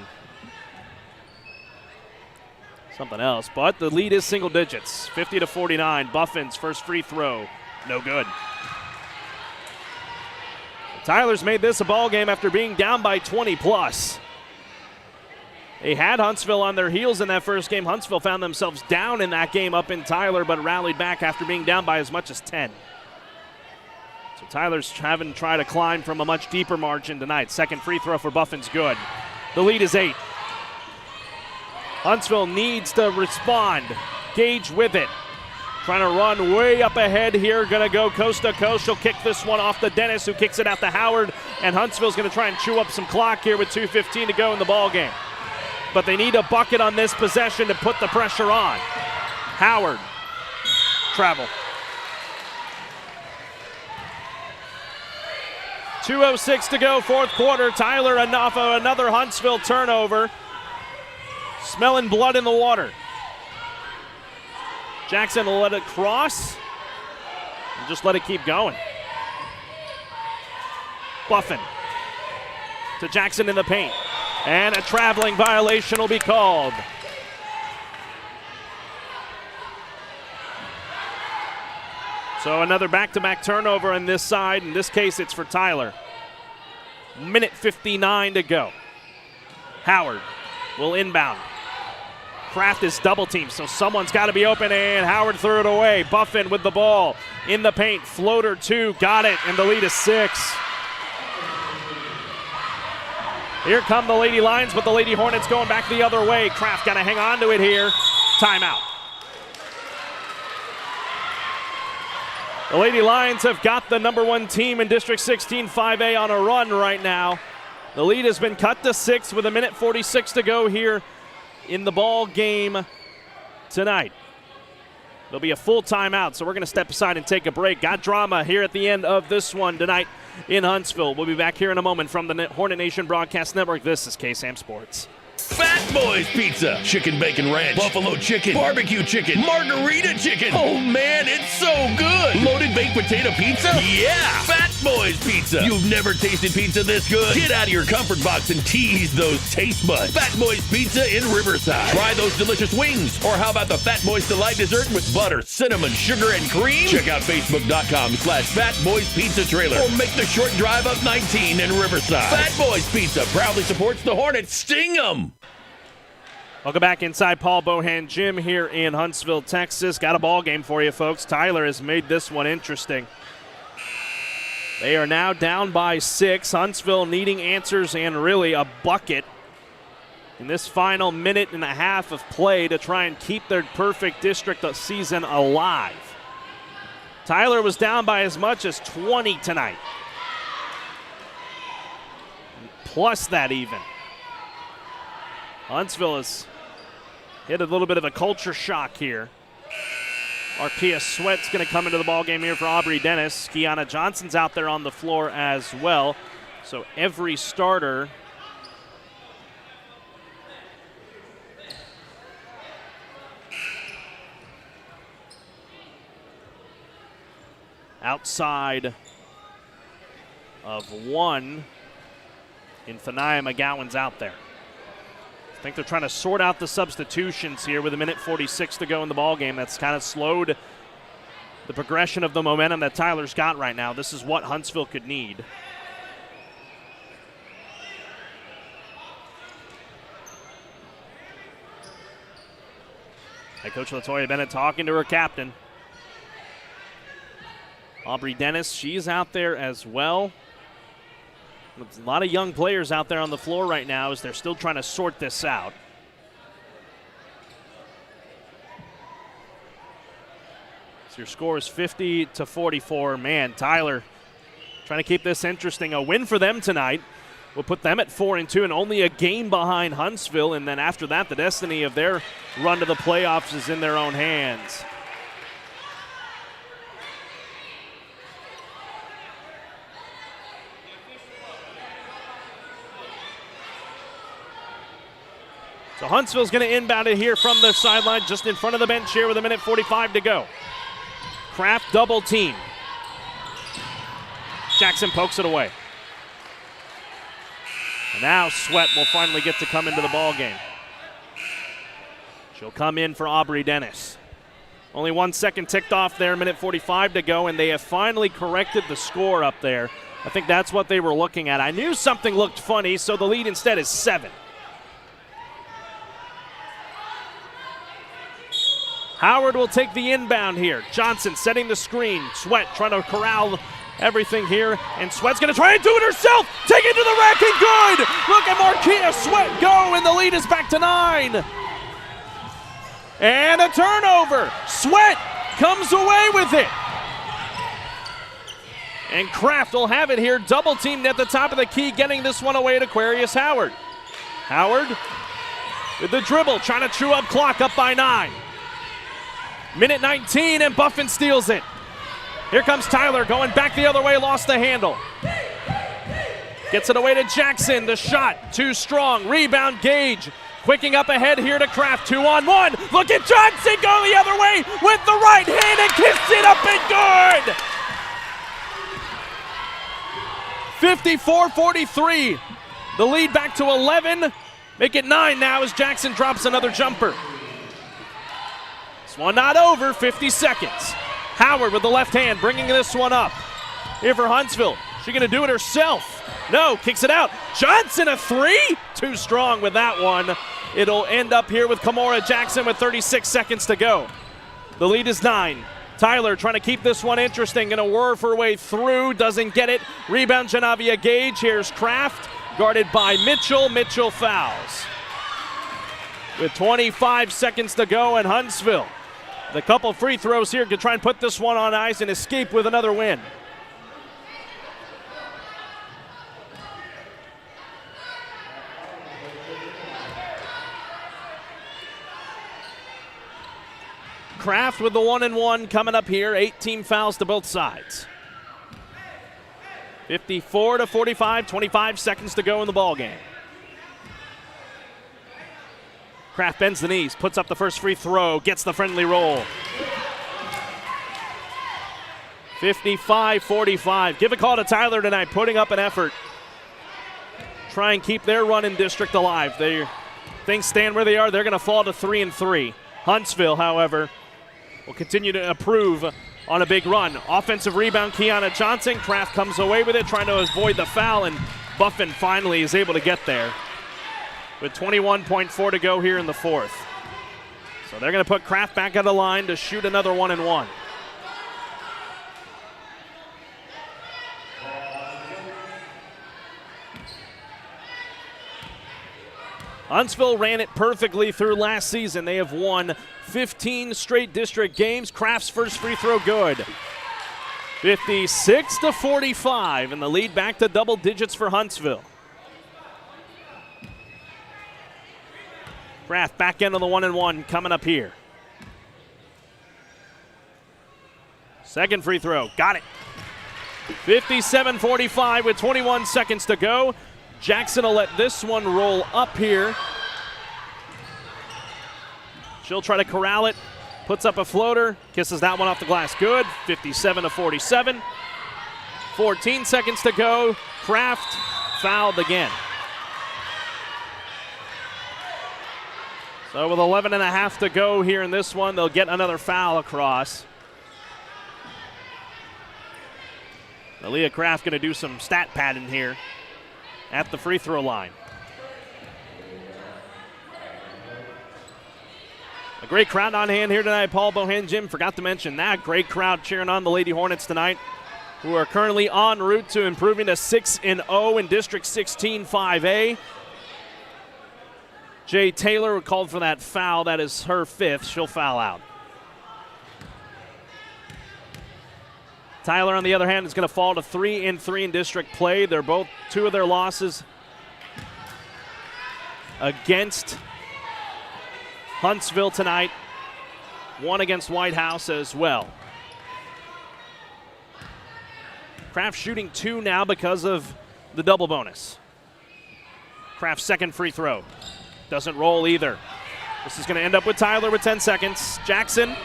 something else, but the lead is single digits, 50-49. Buffin's first free throw, no good. Tyler's made this a ball game after being down by 20 plus. They had Huntsville on their heels in that first game. Huntsville found themselves down in that game up in Tyler, but rallied back after being down by as much as 10. So Tyler's having to try to climb from a much deeper margin tonight. Second free throw for Buffin's good. The lead is 8. Huntsville needs to respond. Gage with it. Trying to run way up ahead here. Going to go coast to coast. She'll kick this one off to Dennis, who kicks it out to Howard. And Huntsville's going to try and chew up some clock here with 2:15 to go in the ball game. But they need a bucket on this possession to put the pressure on. Howard. Travel. 2:06 to go, fourth quarter. Tyler enough of another Huntsville turnover. Smelling blood in the water. Jackson will let it cross and just let it keep going. Buffin to Jackson in the paint. And a traveling violation will be called. So another back-to-back turnover on this side. In this case, it's for Tyler. Minute 59 to go. Howard will inbound. Kraft is double teamed, so someone's got to be open, and Howard threw it away. Buffin with the ball in the paint. Floater 2, got it, and the lead is 6. Here come the Lady Lions, but the Lady Hornets going back the other way. Kraft got to hang on to it here. Timeout. The Lady Lions have got the number 1 team in District 16 5A on a run right now. The lead has been cut to 6 with a minute 46 to go here in the ball game tonight. There'll be a full timeout, so we're going to step aside and take a break. Got drama here at the end of this one tonight in Huntsville. We'll be back here in a moment from the Hornet Nation Broadcast Network. This is KSAM Sports. Fat Boys Pizza, chicken bacon ranch, buffalo chicken, barbecue chicken, margarita chicken. Oh man, it's so good. Loaded baked potato pizza? Yeah, Fat Boys Pizza. You've never tasted pizza this good? Get out of your comfort box and tease those taste buds. Fat Boys Pizza in Riverside. Try those delicious wings. Or how about the Fat Boys Delight dessert with butter, cinnamon, sugar, and cream? Check out Facebook.com/Fat Boys Pizza Trailer. Or make the short drive up 19 in Riverside. Fat Boys Pizza proudly supports the Hornets. Sting 'em! Welcome back inside Paul Bohan Gym here in Huntsville, Texas. Got a ball game for you, folks. Tyler has made this one interesting. They are now down by 6. Huntsville needing answers and really a bucket in this final minute and a half of play to try and keep their perfect district season alive. Tyler was down by as much as 20 tonight. Plus that even. Huntsville has hit a little bit of a culture shock here. Arkia Sweat's going to come into the ballgame here for Aubrey Dennis. Kiana Johnson's out there on the floor as well. So every starter outside of 1 in Thania McGowan's out there. I think they're trying to sort out the substitutions here with a minute 46 to go in the ballgame. That's kind of slowed the progression of the momentum that Tyler's got right now. This is what Huntsville could need. Head coach Latoya Bennett talking to her captain. Aubrey Dennis, she's out there as well. There's a lot of young players out there on the floor right now as they're still trying to sort this out. So your score is 50-44. Man, Tyler trying to keep this interesting. A win for them tonight will put them at 4-2 and only a game behind Huntsville. And then after that, the destiny of their run to the playoffs is in their own hands. So Huntsville's going to inbound it here from the sideline, just in front of the bench here with 1:45 to go. Kraft double team. Jackson pokes it away. And now Sweat will finally get to come into the ball game. She'll come in for Aubrey Dennis. Only 1 second ticked off there, 1:45 to go, and they have finally corrected the score up there. I think that's what they were looking at. I knew something looked funny, so the lead instead is 7. Howard will take the inbound here. Johnson setting the screen. Sweat trying to corral everything here. And Sweat's going to try and do it herself. Take it to the rack and good. Look at Marquia Sweat go, and the lead is back to 9. And a turnover. Sweat comes away with it. And Kraft will have it here. Double teamed at the top of the key, getting this one away to Aquarius Howard. Howard with the dribble, trying to chew up clock, up by 9. Minute 19, and Buffin steals it. Here comes Tyler going back the other way, lost the handle. Gets it away to Jackson. The shot too strong. Rebound Gage. Quicking up ahead here to Kraft. 2-on-1. Look at Johnson go the other way with the right hand and kicks it up and good. 54-43. The lead back to 11. Make it 9 now as Jackson drops another jumper. This one not over, 50 seconds. Howard with the left hand bringing this one up. Here for Huntsville. She gonna do it herself? No, kicks it out. Johnson a 3? Too strong with that one. It'll end up here with Kamora Jackson with 36 seconds to go. The lead is 9. Tyler trying to keep this one interesting. Gonna whirf her way through, doesn't get it. Rebound Janavia Gage. Here's Kraft, guarded by Mitchell. Mitchell fouls. With 25 seconds to go in Huntsville. The couple free throws here to try and put this one on ice and escape with another win. Kraft with the 1-and-1 coming up here. 8 team fouls to both sides. 54-45, 25 seconds to go in the ball game. Kraft bends the knees, puts up the first free throw, gets the friendly roll. 55-45. Give a call to Tyler tonight, putting up an effort. Try and keep their run in district alive. Things stand where they are. They're going to fall to 3-3. Huntsville, however, will continue to improve on a big run. Offensive rebound, Kiana Johnson. Kraft comes away with it, trying to avoid the foul, and Buffin finally is able to get there. With 21.4 to go here in the fourth. So they're going to put Kraft back on the line to shoot another 1-and-1. Huntsville ran it perfectly through last season. They have won 15 straight district games. Kraft's first free throw good. 56-45, and the lead back to double digits for Huntsville. Kraft back into the 1-and-1 coming up here. Second free throw, got it. 57-45 with 21 seconds to go. Jackson will let this one roll up here. She'll try to corral it, puts up a floater, kisses that one off the glass, good. 57-47. 14 seconds to go. Kraft fouled again. So with 11.5 to go here in this one, they'll get another foul across. Aaliyah Kraft going to do some stat padding here at the free throw line. A great crowd on hand here tonight. Paul Bohan, Jim, forgot to mention that. Great crowd cheering on the Lady Hornets tonight, who are currently en route to improving to 6-0 in District 16 5A. Jay Taylor called for that foul. That is her 5th. She'll foul out. Tyler, on the other hand, is going to fall to 3-3 in district play. They're both two of their losses against Huntsville tonight. One against White House as well. Kraft shooting 2 now because of the double bonus. Kraft's second free throw. Doesn't roll either. This is going to end up with Tyler with 10 seconds. Jackson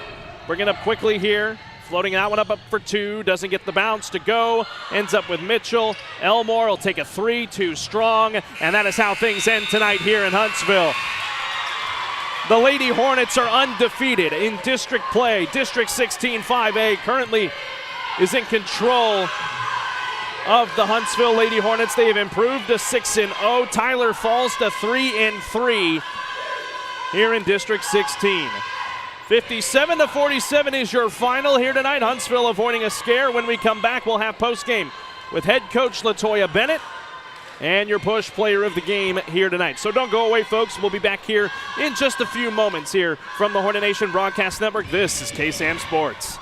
bringing up quickly here. Floating that one up for 2. Doesn't get the bounce to go. Ends up with Mitchell. Elmore will take a 3, too strong. And that is how things end tonight here in Huntsville. The Lady Hornets are undefeated in district play. District 16 5A currently is in control of the Huntsville Lady Hornets. They have improved to 6-0. Tyler falls to 3-3 here in District 16. 57-47 is your final here tonight. Huntsville avoiding a scare. When we come back, we'll have postgame with head coach LaToya Bennett and your push player of the game here tonight. So don't go away, folks. We'll be back here in just a few moments here from the Hornet Nation Broadcast Network. This is KSAM Sports.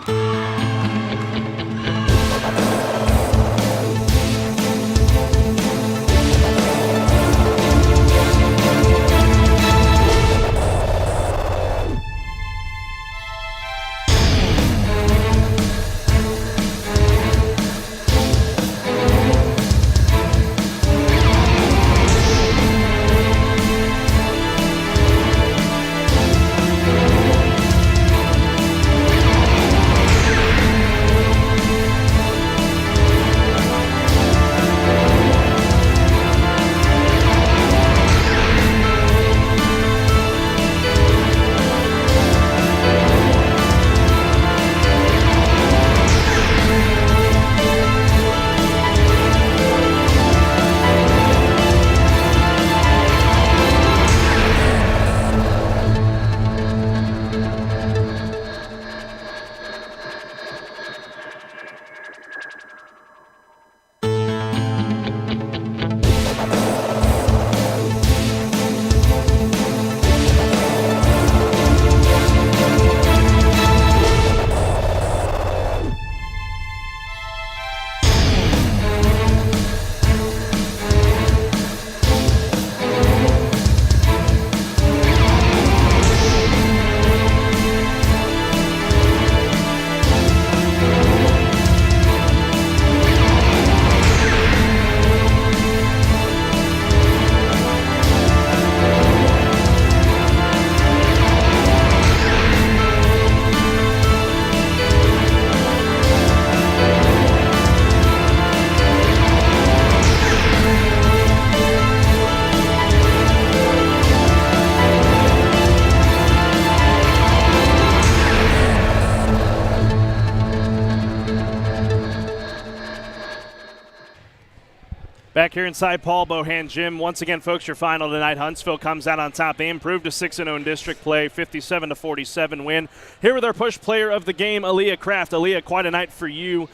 Back here inside Paul Bohan Gym. Once again, folks, your final tonight. Huntsville comes out on top. They improved to 6-0 in district play, 57-47 win. Here with our push player of the game, Aaliyah Kraft. Aaliyah, quite a night for you.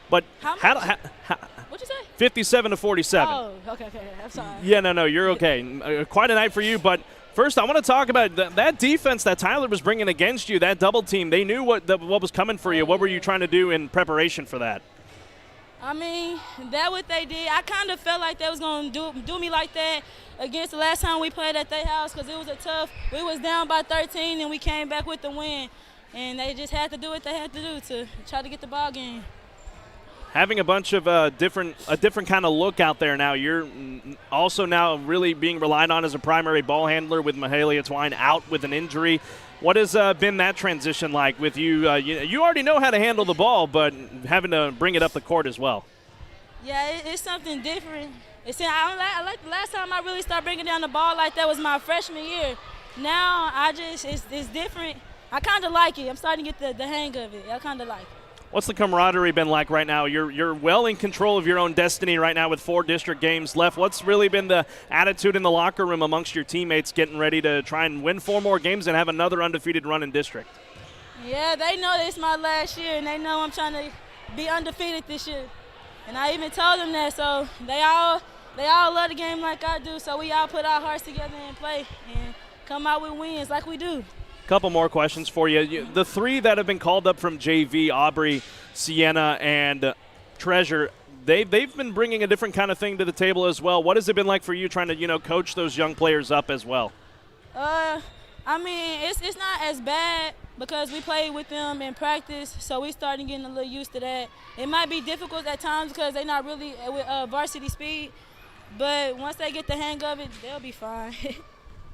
But What'd you say? 57-47. Oh, okay. I'm sorry. Yeah, no, you're okay. Quite a night for you, but first I want to talk about that defense that Tyler was bringing against you, that double team. They knew what was coming for you. What were you trying to do in preparation for that? I mean, that what they did. I kind of felt like they was going to do me like that against the last time we played at their house because it was we was down by 13 and we came back with the win. And they just had to do what they had to do to try to get the ball game. Having a bunch of a different kind of look out there now. You're also now really being relied on as a primary ball handler with Mahalia Twine out with an injury. What has been that transition like with you? You already know how to handle the ball, but having to bring it up the court as well. Yeah, it's something different. I like the last time I really started bringing down the ball like that was my freshman year. Now it's different. I kind of like it. I'm starting to get the hang of it. I kind of like it. What's the camaraderie been like right now? You're well in control of your own destiny right now with 4 district games left. What's really been the attitude in the locker room amongst your teammates getting ready to try and win 4 more games and have another undefeated run in district? Yeah, they know it's my last year, and they know I'm trying to be undefeated this year. And I even told them that, so they all love the game like I do, so we all put our hearts together and play and come out with wins like we do. Couple more questions for you. The 3 that have been called up from JV, Aubrey, Sienna and Treasure, they've been bringing a different kind of thing to the table as well. What has it been like for you trying to, coach those young players up as well? I mean, it's not as bad because we played with them in practice, so we started getting a little used to that. It might be difficult at times because they're not really with varsity speed, but once they get the hang of it, they'll be fine.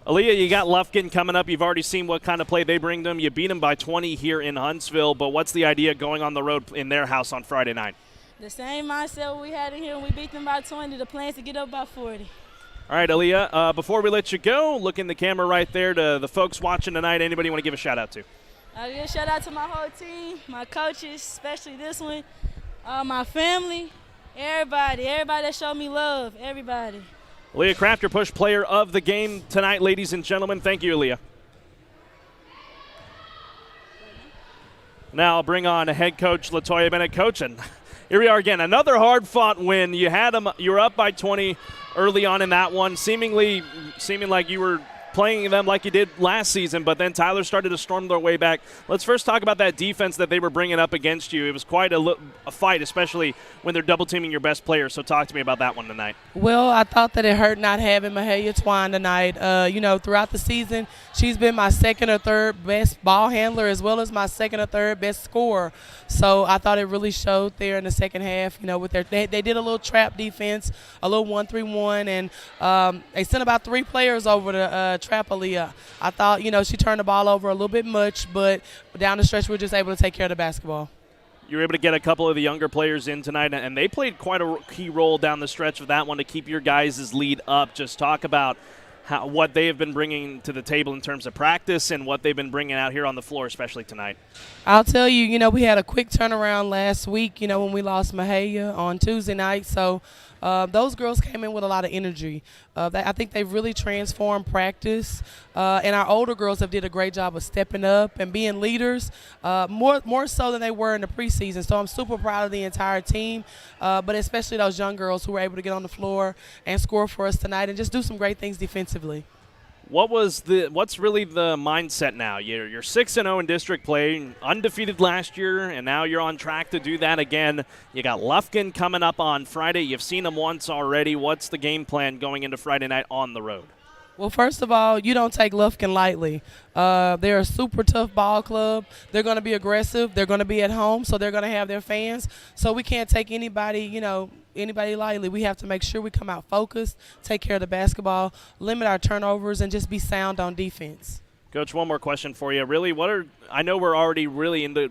Aaliyah, you got Lufkin coming up. You've already seen what kind of play they bring them. You beat them by 20 here in Huntsville, but what's the idea going on the road in their house on Friday night? The same mindset we had in here when we beat them by 20. The plan is to get up by 40. All right, Aaliyah, before we let you go, look in the camera right there to the folks watching tonight. Anybody want to give a shout-out to? I give a shout-out to my whole team, my coaches, especially this one, my family, everybody that showed me love, everybody. Aaliyah Kraft, your push player of the game tonight, ladies and gentlemen. Thank you, Aaliyah. Now I'll bring on head coach LaToya Bennett. Coach, and here we are again. Another hard-fought win. You were up by 20 early on in that one, seeming like you were playing them like you did last season, but then Tyler started to storm their way back. Let's first talk about that defense that they were bringing up against you. It was quite a fight, especially when they're double-teaming your best player, so talk to me about that one tonight. Well, I thought that it hurt not having Mahalia Twine tonight. Throughout the season, she's been my second or third best ball handler as well as my second or third best scorer. So I thought it really showed there in the second half, with they did a little trap defense, a little 1-3-1, and they sent about 3 players over to trap Aaliyah. I thought, she turned the ball over a little bit much, but down the stretch we were just able to take care of the basketball. You were able to get a couple of the younger players in tonight, and they played quite a key role down the stretch of that one to keep your guys' lead up. Just talk about what they have been bringing to the table in terms of practice and what they've been bringing out here on the floor, especially tonight. I'll tell you, we had a quick turnaround last week, when we lost Mahalia on Tuesday night. So those girls came in with a lot of energy. I think they've really transformed practice. And our older girls have did a great job of stepping up and being leaders, more so than they were in the preseason. So I'm super proud of the entire team, but especially those young girls who were able to get on the floor and score for us tonight and just do some great things defensively. What's really the mindset now? You're 6-0 in district play, undefeated last year, and now you're on track to do that again. You got Lufkin coming up on Friday. You've seen them once already. What's the game plan going into Friday night on the road? Well, first of all, you don't take Lufkin lightly. They're a super tough ball club. They're going to be aggressive. They're going to be at home, so they're going to have their fans. So we can't take anybody lightly. We have to make sure we come out focused, take care of the basketball, limit our turnovers, and just be sound on defense. Coach, one more question for you. Really, I know we're already really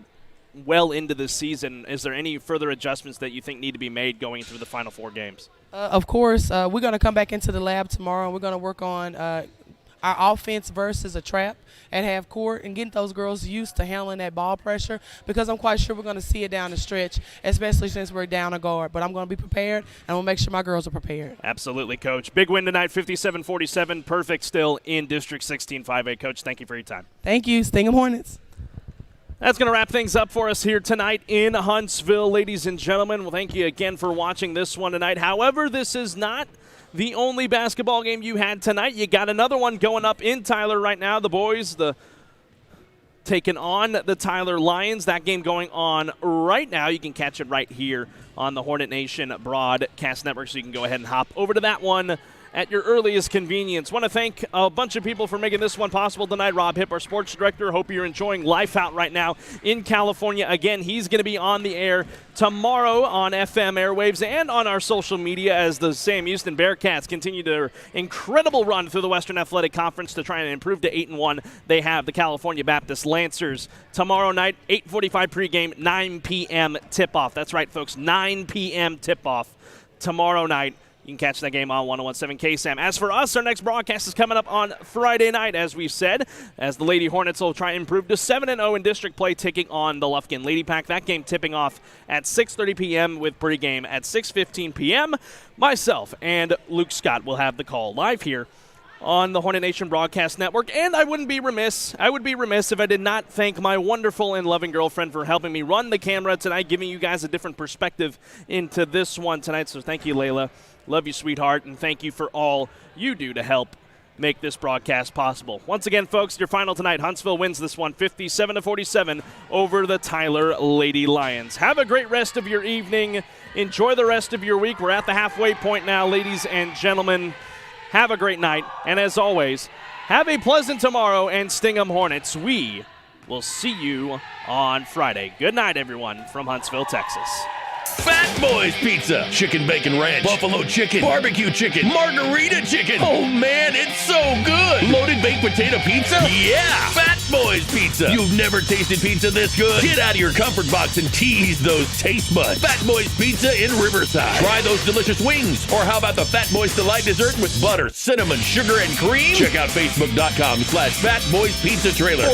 well into the season. Is there any further adjustments that you think need to be made going through the final 4 games? Of course, we're going to come back into the lab tomorrow, and we're going to work on our offense versus a trap at half court and getting those girls used to handling that ball pressure, because I'm quite sure we're going to see it down the stretch, especially since we're down a guard. But I'm going to be prepared, and we'll make sure my girls are prepared. Absolutely, Coach. Big win tonight, 57-47. Perfect still in District 16 5A. Coach, thank you for your time. Thank you. Stingham Hornets. That's going to wrap things up for us here tonight in Huntsville, ladies and gentlemen. Well, thank you again for watching this one tonight. However, this is not the only basketball game you had tonight. You got another one going up in Tyler right now. The boys, taking on the Tyler Lions. That game going on right now. You can catch it right here on the Hornet Nation Broadcast Network, so you can go ahead and hop over to that one at your earliest convenience. Want to thank a bunch of people for making this one possible tonight. Rob Hipp, our sports director. Hope you're enjoying life out right now in California. Again, he's going to be on the air tomorrow on FM airwaves and on our social media as the Sam Houston Bearcats continue their incredible run through the Western Athletic Conference to try and improve to 8-1. They have the California Baptist Lancers tomorrow night, 8:45 pregame, 9 p.m. tip-off. That's right, folks, 9 p.m. tip-off tomorrow night. You can catch that game on 101.7 KSAM. As for us, our next broadcast is coming up on Friday night, as we've said, as the Lady Hornets will try and improve to 7-0 in district play, taking on the Lufkin Lady Pack. That game tipping off at 6:30 p.m. with pregame at 6:15 p.m. Myself and Luke Scott will have the call live here on the Hornet Nation Broadcast Network. And I would be remiss if I did not thank my wonderful and loving girlfriend for helping me run the camera tonight, giving you guys a different perspective into this one tonight. So thank you, Layla. Love you, sweetheart, and thank you for all you do to help make this broadcast possible. Once again, folks, your final tonight, Huntsville wins this one 57-47 over the Tyler Lady Lions. Have a great rest of your evening. Enjoy the rest of your week. We're at the halfway point now, ladies and gentlemen. Have a great night, and as always, have a pleasant tomorrow, and Sting 'em Hornets. We will see you on Friday. Good night, everyone, from Huntsville, Texas. Fat Boys Pizza, chicken bacon ranch, buffalo chicken, barbecue chicken, margarita chicken. Oh man, it's so good. Loaded baked potato pizza? Yeah, Fat Boys Pizza. You've never tasted pizza this good? Get out of your comfort box and tease those taste buds. Fat Boys Pizza in Riverside. Try those delicious wings. Or how about the Fat Boys Delight dessert with butter, cinnamon, sugar, and cream? Check out Facebook.com/Fat Boys Pizza Trailer.